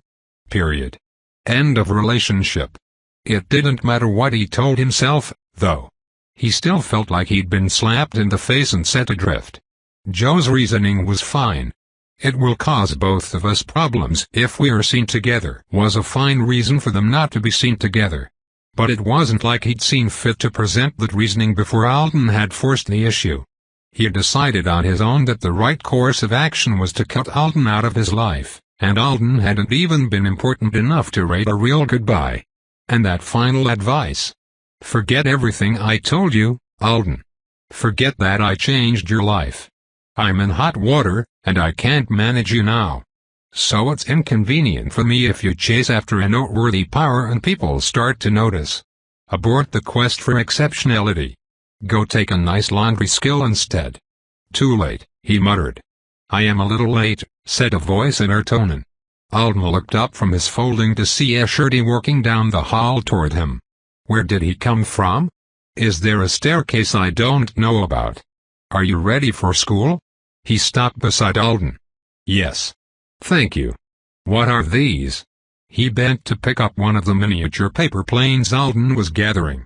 Period. End of relationship. It didn't matter what he told himself, though. He still felt like he'd been slapped in the face and set adrift. Joe's reasoning was fine. It will cause both of us problems if we are seen together was a fine reason for them not to be seen together. But it wasn't like he'd seen fit to present that reasoning before Alden had forced the issue. He had decided on his own that the right course of action was to cut Alden out of his life, and Alden hadn't even been important enough to rate a real goodbye. And that final advice. Forget everything I told you, Alden. Forget that I changed your life. I'm in hot water, and I can't manage you now. So it's inconvenient for me if you chase after a noteworthy power and people start to notice. Abort the quest for exceptionality. Go take a nice laundry skill instead. Too late, he muttered. I am a little late, said a voice in Ertonen. Alden looked up from his folding to see Eshurti working down the hall toward him. Where did he come from? Is there a staircase I don't know about? Are you ready for school? He stopped beside Alden. Yes. Thank you. What are these? He bent to pick up one of the miniature paper planes Alden was gathering.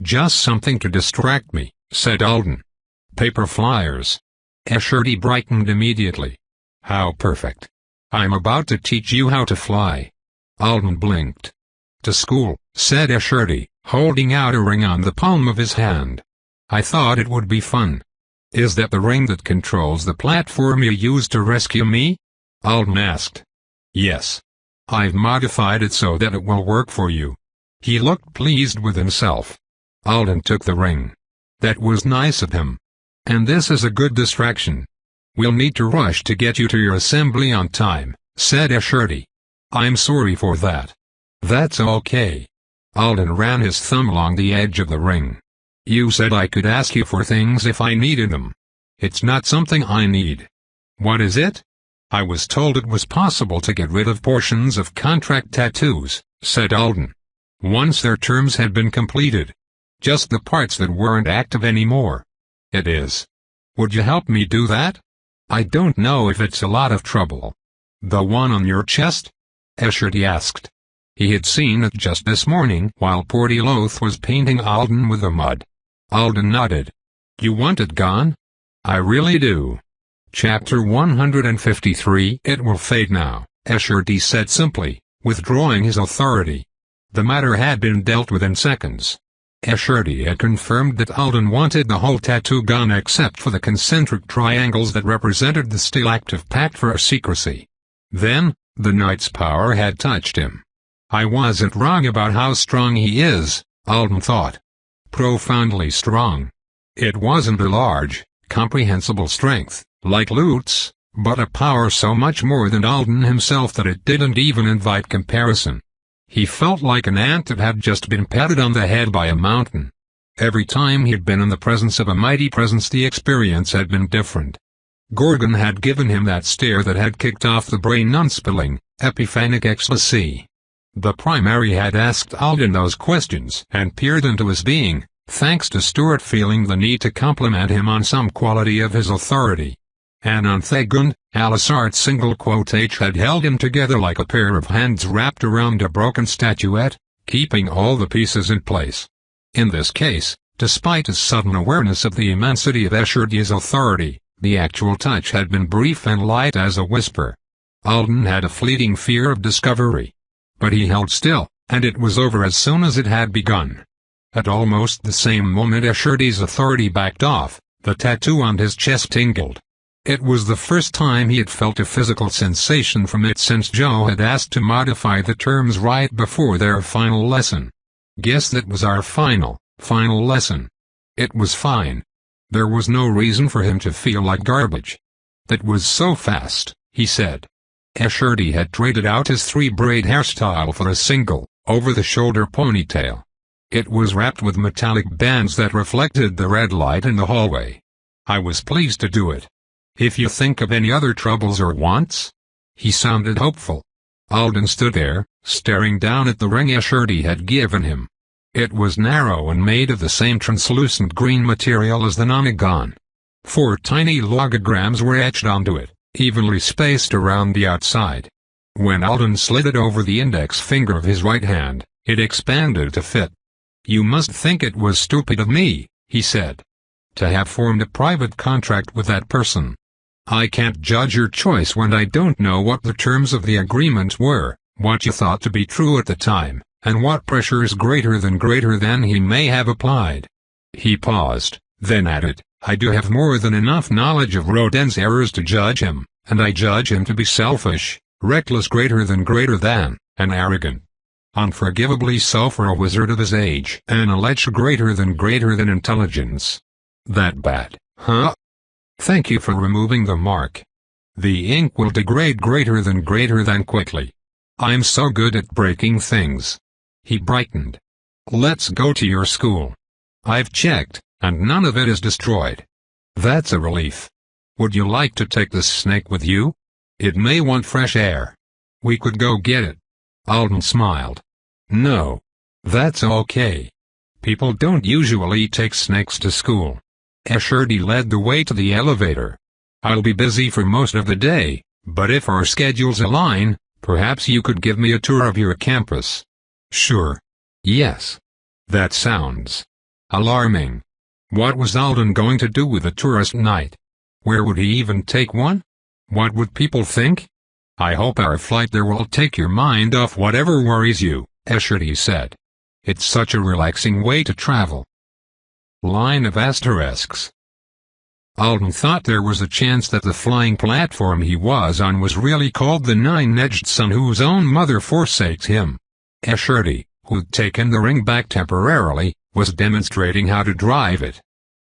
Just something to distract me, said Alden. Paper flyers. Eshurti brightened immediately. How perfect. I'm about to teach you how to fly. Alden blinked. To school, said Eshurti, holding out a ring on the palm of his hand. I thought it would be fun. Is that the ring that controls the platform you used to rescue me? Alden asked. Yes. I've modified it so that it will work for you. He looked pleased with himself. Alden took the ring. That was nice of him. And this is a good distraction. We'll need to rush to get you to your assembly on time, said Eshurti. I'm sorry for that. That's okay. Alden ran his thumb along the edge of the ring. You said I could ask you for things if I needed them. It's not something I need. What is it? I was told it was possible to get rid of portions of contract tattoos, said Alden. Once their terms had been completed. Just the parts that weren't active anymore. It is. Would you help me do that? I don't know if it's a lot of trouble. The one on your chest? Eshurti asked. He had seen it just this morning while Portiloth was painting Alden with the mud. Alden nodded. You want it gone? I really do. Chapter 153. It will fade now, Eshurti said simply, withdrawing his authority. The matter had been dealt with in seconds. Eshurti had confirmed that Alden wanted the whole tattoo gone except for the concentric triangles that represented the still active pact for secrecy. Then, the knight's power had touched him. I wasn't wrong about how strong he is, Alden thought. Profoundly strong. It wasn't a large, comprehensible strength, like Lutz, but a power so much more than Alden himself that it didn't even invite comparison. He felt like an ant that had just been patted on the head by a mountain. Every time he'd been in the presence of a mighty presence the experience had been different. Gorgon had given him that stare that had kicked off the brain-unspilling, epiphanic ecstasy. The Primary had asked Alden those questions and peered into his being, thanks to Stuart feeling the need to compliment him on some quality of his authority. And on Thagund, Alisart's single quote H had held him together like a pair of hands wrapped around a broken statuette, keeping all the pieces in place. In this case, despite his sudden awareness of the immensity of Eshurti's authority, the actual touch had been brief and light as a whisper. Alden had a fleeting fear of discovery. But he held still, and it was over as soon as it had begun. At almost the same moment Eshurti's authority backed off, the tattoo on his chest tingled. It was the first time he had felt a physical sensation from it since Joe had asked to modify the terms right before their final lesson. Guess that was our final lesson. It was fine. There was no reason for him to feel like garbage. That was so fast, he said. Eshurti had traded out his three-braid hairstyle for a single, over-the-shoulder ponytail. It was wrapped with metallic bands that reflected the red light in the hallway. I was pleased to do it. If you think of any other troubles or wants? He sounded hopeful. Alden stood there, staring down at the ring Eshurti had given him. It was narrow and made of the same translucent green material as the nonagon. 4 tiny logograms were etched onto it, evenly spaced around the outside. When Alden slid it over the index finger of his right hand, it expanded to fit. You must think it was stupid of me, he said. To have formed a private contract with that person. I can't judge your choice when I don't know what the terms of the agreement were, what you thought to be true at the time, and what pressure is greater than he may have applied. He paused, then added, I do have more than enough knowledge of Rodin's errors to judge him, and I judge him to be selfish, reckless greater than, and arrogant. Unforgivably so for a wizard of his age. An alleged greater than intelligence. That bad, huh? Thank you for removing the mark. The ink will degrade greater than quickly. I'm so good at breaking things. He brightened. Let's go to your school. I've checked, and none of it is destroyed. That's a relief. Would you like to take the snake with you? It may want fresh air. We could go get it. Alden smiled. No. That's okay. People don't usually take snakes to school. Escherty led the way to the elevator. I'll be busy for most of the day, but if our schedules align, perhaps you could give me a tour of your campus. Sure. Yes. That sounds alarming. What was Alden going to do with a tourist night? Where would he even take one? What would people think? I hope our flight there will take your mind off whatever worries you, Escherty said. It's such a relaxing way to travel. Line of asterisks. Alden thought there was a chance that the flying platform he was on was really called the Nine-Edged Sun whose own mother forsakes him. Escherty, who'd taken the ring back temporarily, was demonstrating how to drive it.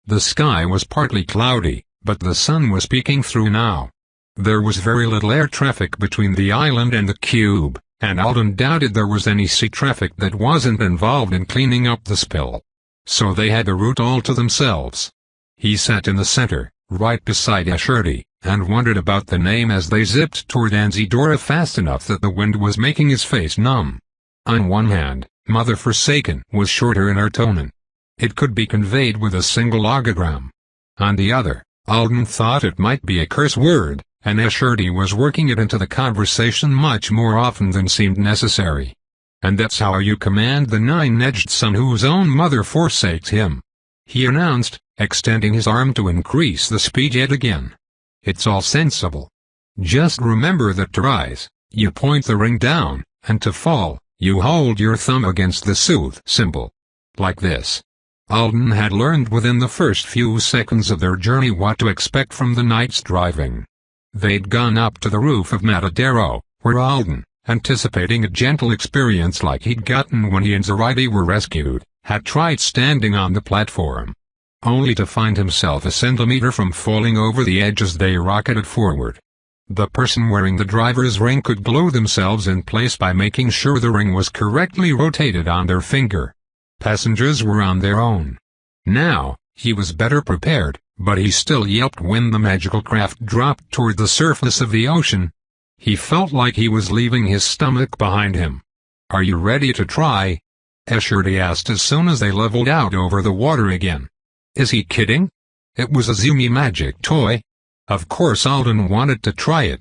The sky was partly cloudy, but the sun was peeking through now. There was very little air traffic between the island and the cube, and Alden doubted there was any sea traffic that wasn't involved in cleaning up the spill. So they had the route all to themselves. He sat in the center, right beside Escherty, and wondered about the name as they zipped toward Anzidora fast enough that the wind was making his face numb. On one hand, Mother Forsaken was shorter in Artonan. It could be conveyed with a single logogram. On the other, Alden thought it might be a curse word, and Escherty was working it into the conversation much more often than seemed necessary. And that's how you command the Nine-Edged Sun whose own mother forsakes him, he announced, extending his arm to increase the speed yet again. It's all sensible. Just remember that to rise, you point the ring down, and to fall, you hold your thumb against the soothe symbol. Like this. Alden had learned within the first few seconds of their journey what to expect from the night's driving. They'd gone up to the roof of Matadero, where Alden, anticipating a gentle experience like he'd gotten when he and Zoraide were rescued, had tried standing on the platform. Only to find himself a centimeter from falling over the edge as they rocketed forward. The person wearing the driver's ring could glue themselves in place by making sure the ring was correctly rotated on their finger. Passengers were on their own. Now, he was better prepared, but he still yelped when the magical craft dropped toward the surface of the ocean. He felt like he was leaving his stomach behind him. Are you ready to try? Escherty asked as soon as they leveled out over the water again. Is he kidding? It was a Zumi magic toy. Of course Alden wanted to try it.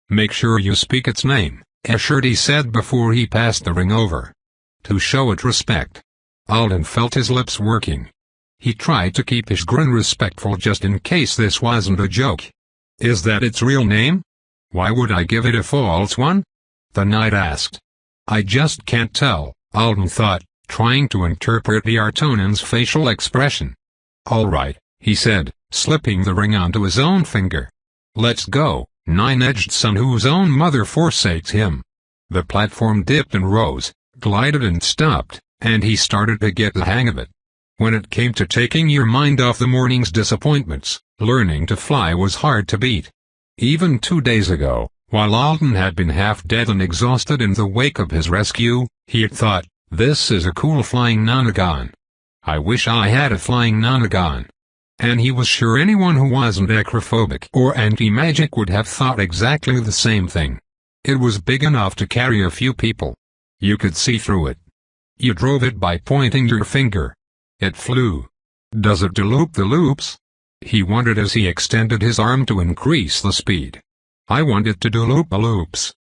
Make sure you speak its name, Escherty said before he passed the ring over. To show it respect. Alden felt his lips working. He tried to keep his grin respectful just in case this wasn't a joke. Is that its real name? Why would I give it a false one? The knight asked. I just can't tell, Alden thought, trying to interpret the Artonan's facial expression. All right, he said, slipping the ring onto his own finger. Let's go, Nine-Edged Sun whose own mother forsakes him. The platform dipped and rose, glided and stopped, and he started to get the hang of it. When it came to taking your mind off the morning's disappointments, learning to fly was hard to beat. Even 2 days ago, while Alden had been half dead and exhausted in the wake of his rescue, he had thought, this is a cool flying nonagon. I wish I had a flying nonagon. And he was sure anyone who wasn't acrophobic or anti-magic would have thought exactly the same thing. It was big enough to carry a few people. You could see through it. You drove it by pointing your finger. It flew. Does it do loop-the-loops? He wondered as he extended his arm to increase the speed. I want it to do loop-the-loops.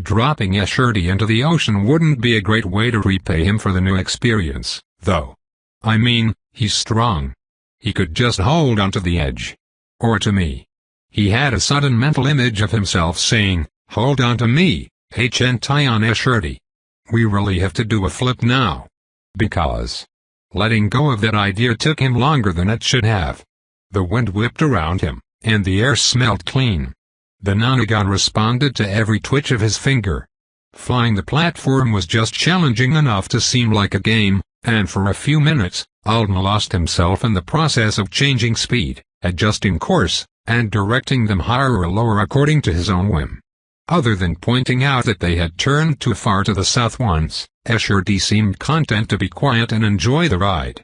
Dropping Escherty into the ocean wouldn't be a great way to repay him for the new experience, though. I mean, he's strong. He could just hold onto the edge. Or to me. He had a sudden mental image of himself saying, hold on to me, HNT on Escherty. We really have to do a flip now. Because letting go of that idea took him longer than it should have. The wind whipped around him, and the air smelled clean. The Nonagon responded to every twitch of his finger. Flying the platform was just challenging enough to seem like a game, and for a few minutes, Alden lost himself in the process of changing speed, adjusting course, and directing them higher or lower according to his own whim. Other than pointing out that they had turned too far to the south once, Escherdy seemed content to be quiet and enjoy the ride.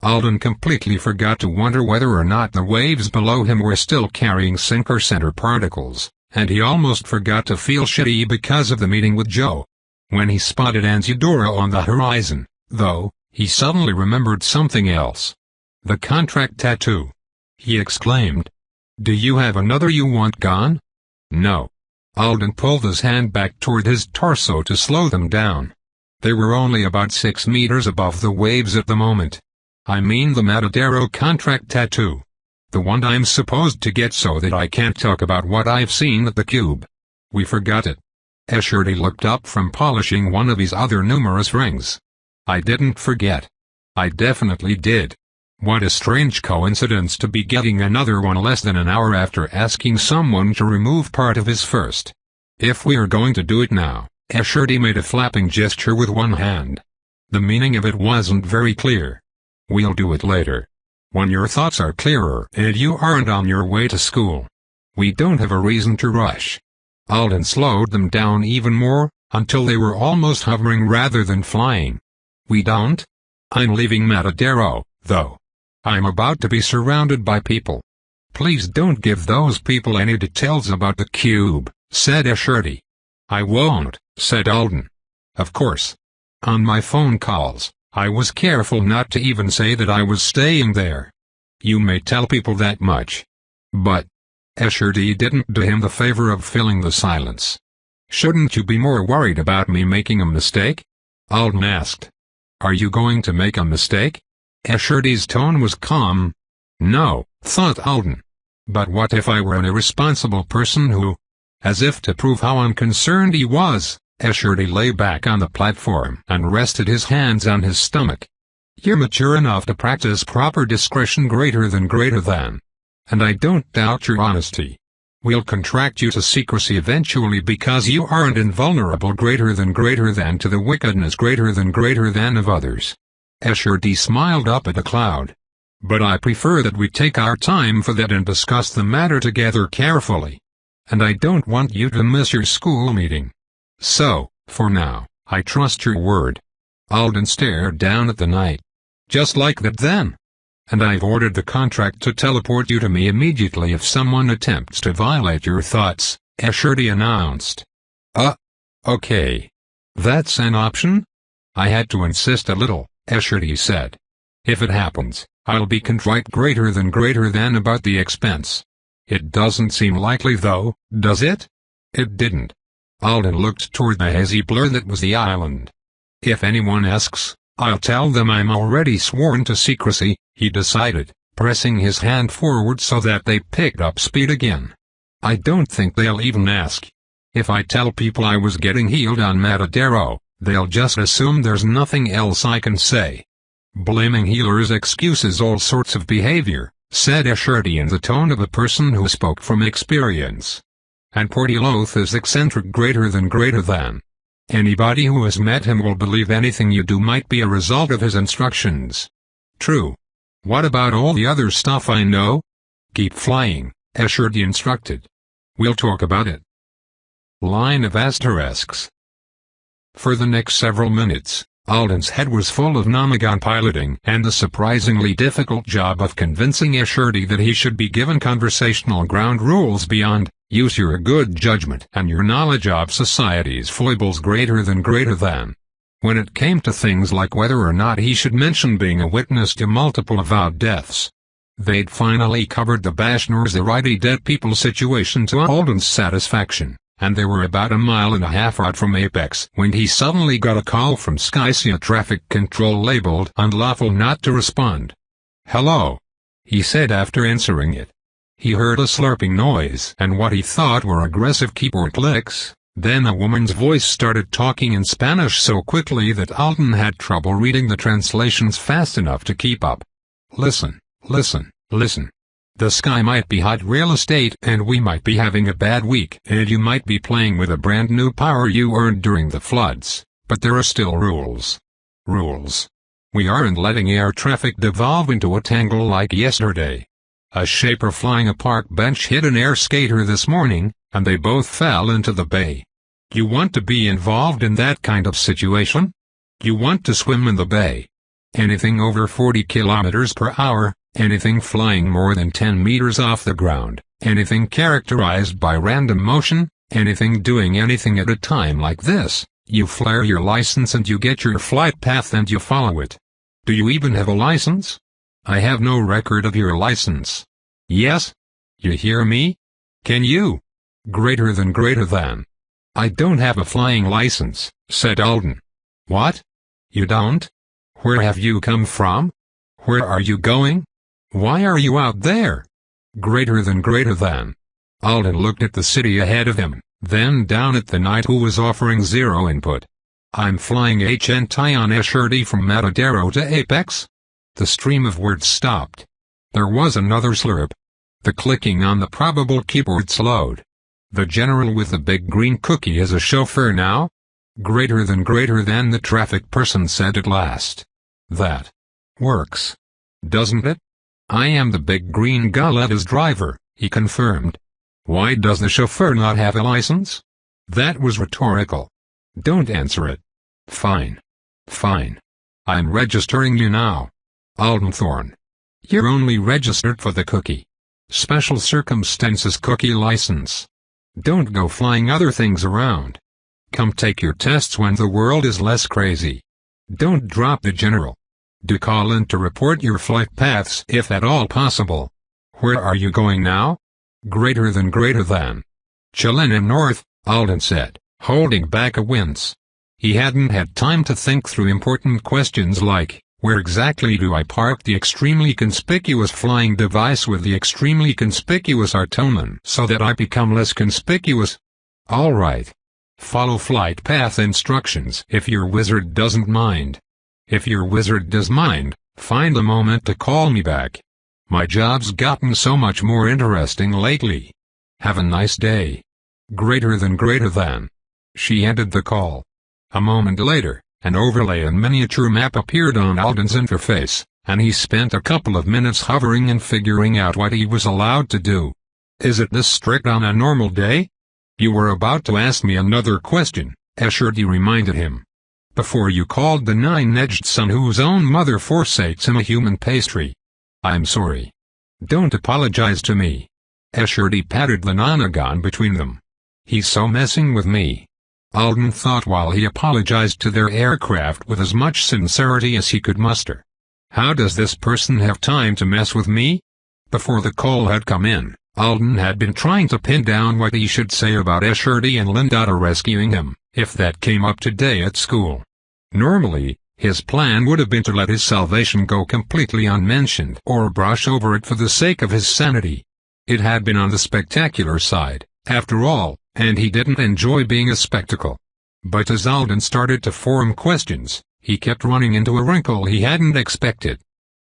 Alden completely forgot to wonder whether or not the waves below him were still carrying sinker center particles, and he almost forgot to feel shitty because of the meeting with Joe. When he spotted Anzidora on the horizon, though, he suddenly remembered something else. The contract tattoo. He exclaimed. "Do you have another you want gone?" "No." Alden pulled his hand back toward his torso to slow them down. They were only about 6 meters above the waves at the moment. "I mean the Matadero contract tattoo. The one I'm supposed to get so that I can't talk about what I've seen at the Cube. We forgot it." Escherdy looked up from polishing one of his other numerous rings. "I didn't forget. I definitely did. What a strange coincidence to be getting another one less than an hour after asking someone to remove part of his first. If we are going to do it now," Escherdy made a flapping gesture with one hand. The meaning of it wasn't very clear. "We'll do it later. When your thoughts are clearer and you aren't on your way to school. We don't have a reason to rush." Alden slowed them down even more, until they were almost hovering rather than flying. "We don't? I'm leaving Matadero, though. I'm about to be surrounded by people." "Please don't give those people any details about the Cube," said Escherdy. "I won't," said Alden. "Of course. On my phone calls, I was careful not to even say that I was staying there. You may tell people that much. But..." Escherdy didn't do him the favor of filling the silence. "Shouldn't you be more worried about me making a mistake?" Alden asked. "Are you going to make a mistake?" Escherdy's tone was calm. "No," thought Alden. "But what if I were an irresponsible person who..." As if to prove how unconcerned he was, Escherdy lay back on the platform and rested his hands on his stomach. "You're mature enough to practice proper discretion greater than. And I don't doubt your honesty. We'll contract you to secrecy eventually because you aren't invulnerable greater than to the wickedness greater than of others." Escherdy smiled up at the cloud. "But I prefer that we take our time for that and discuss the matter together carefully. And I don't want you to miss your school meeting. So, for now, I trust your word." Alden stared down at the night. "Just like that then? And I've ordered the contract to teleport you to me immediately if someone attempts to violate your thoughts," Escherdy announced. Okay. That's an option?" "I had to insist a little," Escherdy said. "If it happens, I'll be contrite greater than about the expense. It doesn't seem likely though, does it?" It didn't. Alden looked toward the hazy blur that was the island. "If anyone asks, I'll tell them I'm already sworn to secrecy," he decided, pressing his hand forward so that they picked up speed again. "I don't think they'll even ask. If I tell people I was getting healed on Matadero, they'll just assume there's nothing else I can say." "Blaming healers excuses all sorts of behavior," said Escherdy in the tone of a person who spoke from experience. "And Portiloth is eccentric greater than. Anybody who has met him will believe anything you do might be a result of his instructions." "True. What about all the other stuff I know?" "Keep flying," Escherdy instructed. "We'll talk about it." Line of asterisks. For the next several minutes, Alden's head was full of Nonagon piloting and the surprisingly difficult job of convincing Escherdy that he should be given conversational ground rules beyond, use your good judgment and your knowledge of society's foibles greater than. When it came to things like whether or not he should mention being a witness to multiple avowed deaths, they'd finally covered the Bashnur's already dead people situation to Alden's satisfaction. And they were about 1.5 miles out from Apex when he suddenly got a call from Sleyca traffic control labeled unlawful not to respond. "Hello," he said after answering it. He heard a slurping noise and what he thought were aggressive keyboard clicks, then a woman's voice started talking in Spanish so quickly that Alden had trouble reading the translations fast enough to keep up. Listen. The sky might be hot real estate and we might be having a bad week and you might be playing with a brand new power you earned during the floods, but there are still rules. Rules. We aren't letting air traffic devolve into a tangle like yesterday. A shaper flying a park bench hit an air skater this morning, and they both fell into the bay. You want to be involved in that kind of situation? You want to swim in the bay. Anything over 40 kilometers per hour, anything flying more than 10 meters off the ground, anything characterized by random motion, anything doing anything at a time like this, you flare your license and you get your flight path and you follow it. Do you even have a license? I have no record of your license. Yes? You hear me? Can you? Greater than. I don't have a flying license, said Alden. What? You don't? Where have you come from? Where are you going? Why are you out there? Greater than. Alden looked at the city ahead of him, then down at the knight who was offering zero input. I'm flying HNT on Escherty from Matadero to Apex. The stream of words stopped. There was another slurp. The clicking on the probable keyboard slowed. The general with the big green cookie is a chauffeur now? Greater than, the traffic person said at last. That works. Doesn't it? I am the big green Galetta's driver, he confirmed. Why does the chauffeur not have a license? That was rhetorical. Don't answer it. Fine. Fine. I'm registering you now. Alden Thorne. You're only registered for the cookie. Special circumstances cookie license. Don't go flying other things around. Come take your tests when the world is less crazy. Don't drop the general. Do call in to report your flight paths if at all possible. Where are you going now? Greater than. Chillingham North, Alden said, holding back a wince. He hadn't had time to think through important questions like, where exactly do I park the extremely conspicuous flying device with the extremely conspicuous Artoman so that I become less conspicuous? All right. Follow flight path instructions if your wizard doesn't mind. If your wizard does mind, find a moment to call me back. My job's gotten so much more interesting lately. Have a nice day. Greater than. She ended the call. A moment later, an overlay and miniature map appeared on Alden's interface, and he spent a couple of minutes hovering and figuring out what he was allowed to do. Is it this strict on a normal day? You were about to ask me another question, Escherty reminded him. Before you called the nine-edged son whose own mother forsakes him a human pastry. I'm sorry. Don't apologize to me. Escherty patted the nonagon between them. He's so messing with me. Alden thought while he apologized to their aircraft with as much sincerity as he could muster. How does this person have time to mess with me? Before the call had come in, Alden had been trying to pin down what he should say about Escherty and Lindata rescuing him, if that came up today at school. Normally, his plan would have been to let his salvation go completely unmentioned or brush over it for the sake of his sanity. It had been on the spectacular side, after all, and he didn't enjoy being a spectacle. But as Alden started to form questions, he kept running into a wrinkle he hadn't expected.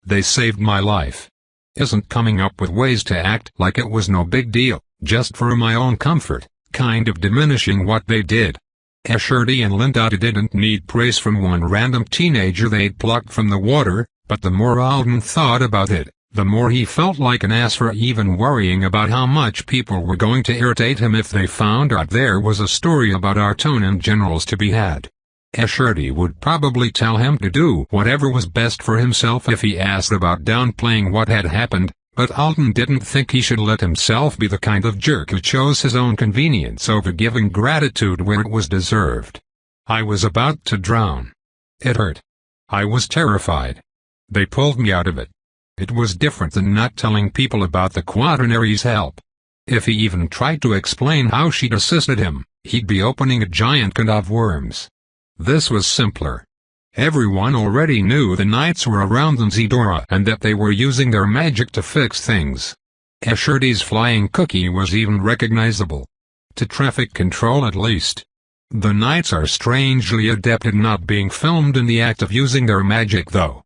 They saved my life. Isn't coming up with ways to act like it was no big deal, just for my own comfort, kind of diminishing what they did. Escherty and Lindata didn't need praise from one random teenager they'd plucked from the water, but the more Alden thought about it, the more he felt like an ass for even worrying about how much people were going to irritate him if they found out there was a story about Artonan generals to be had. Escherty would probably tell him to do whatever was best for himself if he asked about downplaying what had happened, but Alden didn't think he should let himself be the kind of jerk who chose his own convenience over giving gratitude where it was deserved. I was about to drown. It hurt. I was terrified. They pulled me out of it. It was different than not telling people about the Quaternary's help. If he even tried to explain how she'd assisted him, he'd be opening a giant can of worms. This was simpler. Everyone already knew the knights were around Zedora and that they were using their magic to fix things. Escherty's flying cookie was even recognizable. To traffic control at least. The knights are strangely adept at not being filmed in the act of using their magic though.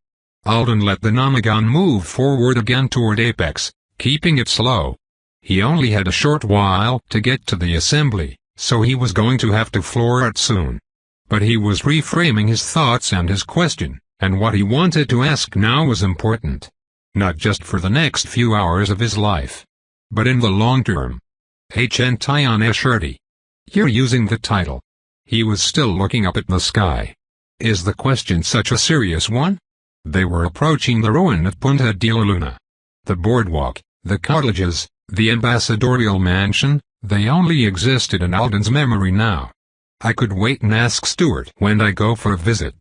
Alden let the nonagon move forward again toward Apex, keeping it slow. He only had a short while to get to the assembly, so he was going to have to floor it soon. But he was reframing his thoughts and his question, and what he wanted to ask now was important. Not just for the next few hours of his life, but in the long term. H'Ntion Eshurti. You're using the title. He was still looking up at the sky. Is the question such a serious one? They were approaching the ruin of Punta de la Luna. The boardwalk, the cottages, the ambassadorial mansion, they only existed in Alden's memory now. I could wait and ask Stuart when I go for a visit.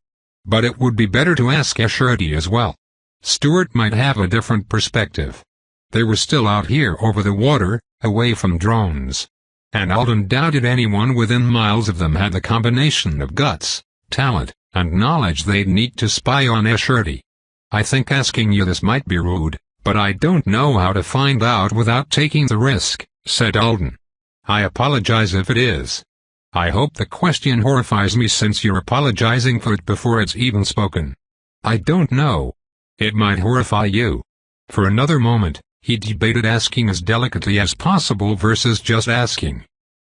But it would be better to ask Eshurti as well. Stuart might have a different perspective. They were still out here over the water, away from drones. And Alden doubted anyone within miles of them had the combination of guts, talent, and knowledge they'd need to spy on Eshurti. I think asking you this might be rude, but I don't know how to find out without taking the risk, said Alden. I apologize if it is. I hope the question horrifies me since you're apologizing for it before it's even spoken. I don't know. It might horrify you. For another moment, he debated asking as delicately as possible versus just asking.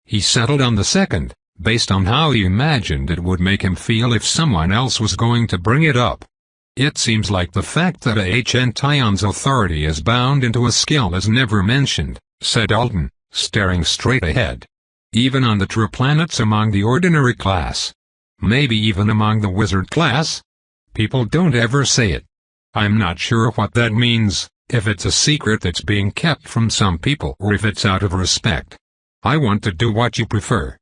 He settled on the second, based on how he imagined it would make him feel if someone else was going to bring it up. It seems like the fact that H'Ntion's authority is bound into a skill is never mentioned, said Alden, staring straight ahead. Even on the true planets among the ordinary class. Maybe even among the wizard class? People don't ever say it. I'm not sure what that means, if it's a secret that's being kept from some people or if it's out of respect. I want to do what you prefer.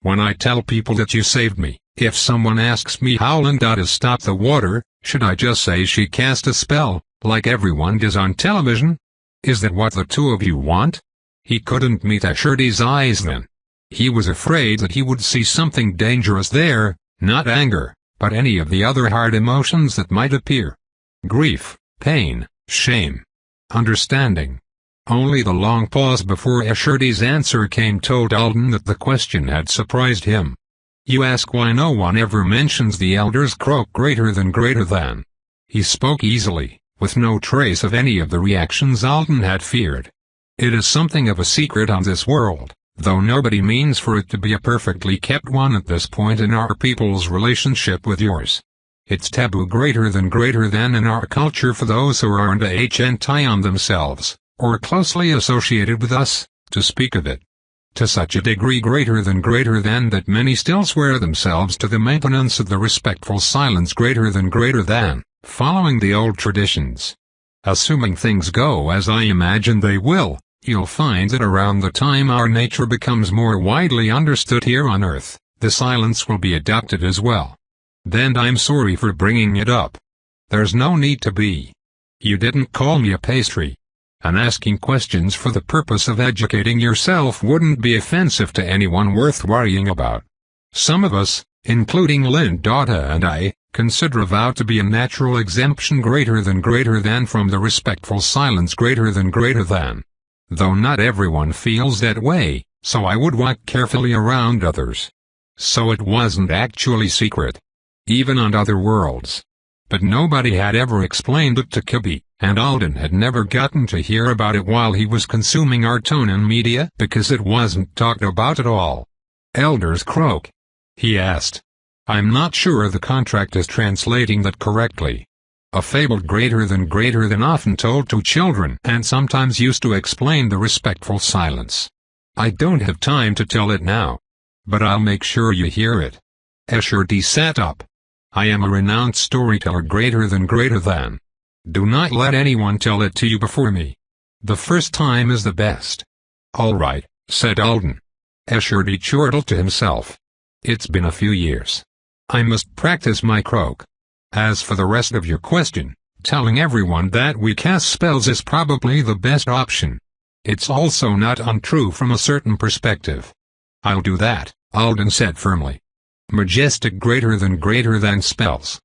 When I tell people that you saved me, if someone asks me how Linda does stop the water, should I just say she cast a spell, like everyone does on television? Is that what the two of you want? He couldn't meet Eshurti's eyes then. He was afraid that he would see something dangerous there, not anger, but any of the other hard emotions that might appear. Grief, pain, shame, understanding. Only the long pause before Eshurti's answer came told Alden that the question had surprised him. You ask why no one ever mentions the Elder's croak greater than. He spoke easily, with no trace of any of the reactions Alden had feared. It is something of a secret on this world, though nobody means for it to be a perfectly kept one at this point in our people's relationship with yours. It's taboo greater than in our culture for those who aren't H'Ntion themselves, or closely associated with us, to speak of it. To such a degree greater than that many still swear themselves to the maintenance of the respectful silence greater than, following the old traditions. Assuming things go as I imagine they will, you'll find that around the time our nature becomes more widely understood here on Earth, the silence will be adopted as well. Then I'm sorry for bringing it up. There's no need to be. You didn't call me a pastry. And asking questions for the purpose of educating yourself wouldn't be offensive to anyone worth worrying about. Some of us, including Linda and I, consider a vow to be a natural exemption greater than from the respectful silence greater than. Though not everyone feels that way, so I would walk carefully around others. So it wasn't actually secret. Even on other worlds. But nobody had ever explained it to Kibbe, and Alden had never gotten to hear about it while he was consuming Artonan media because it wasn't talked about at all. Elder's croak? He asked. I'm not sure the contract is translating that correctly. A fable greater than often told to children and sometimes used to explain the respectful silence. I don't have time to tell it now. But I'll make sure you hear it. Eshurti sat up. I am a renowned storyteller greater than. Do not let anyone tell it to you before me. The first time is the best. All right, said Alden. Eshurti chortled to himself. It's been a few years. I must practice my croak. As for the rest of your question, telling everyone that we cast spells is probably the best option. It's also not untrue from a certain perspective. I'll do that, Alden said firmly. Majestic greater than spells.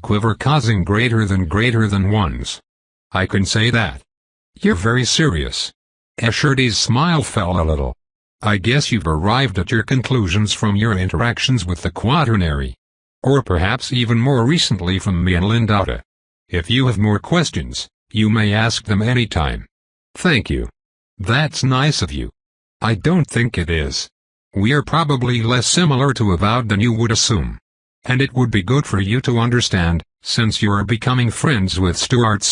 Quiver causing greater than ones. I can say that. You're very serious. Eshurti's smile fell a little. I guess you've arrived at your conclusions from your interactions with the Quaternary. Or perhaps even more recently from me and Linda. If you have more questions, you may ask them anytime. Thank you. That's nice of you. I don't think it is. We are probably less similar to Avowed than you would assume. And it would be good for you to understand, since you are becoming friends with Stuart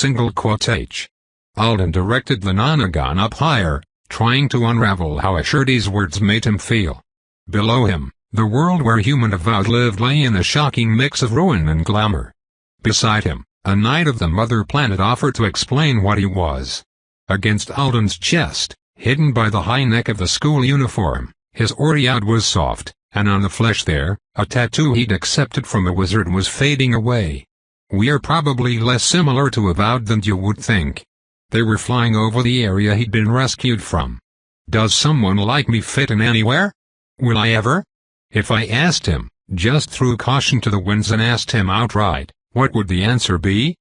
H. Alden directed the nonagon up higher, trying to unravel how assured his words made him feel. Below him, the world where human Avowed lived lay in a shocking mix of ruin and glamour. Beside him, a knight of the mother planet offered to explain what he was. Against Alden's chest, hidden by the high neck of the school uniform, his aureate was soft, and on the flesh there, a tattoo he'd accepted from a wizard was fading away. We are probably less similar to Avowed than you would think. They were flying over the area he'd been rescued from. Does someone like me fit in anywhere? Will I ever? If I asked him, just threw caution to the winds and asked him outright, what would the answer be?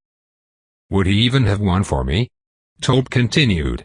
Would he even have one for me? Tobe continued,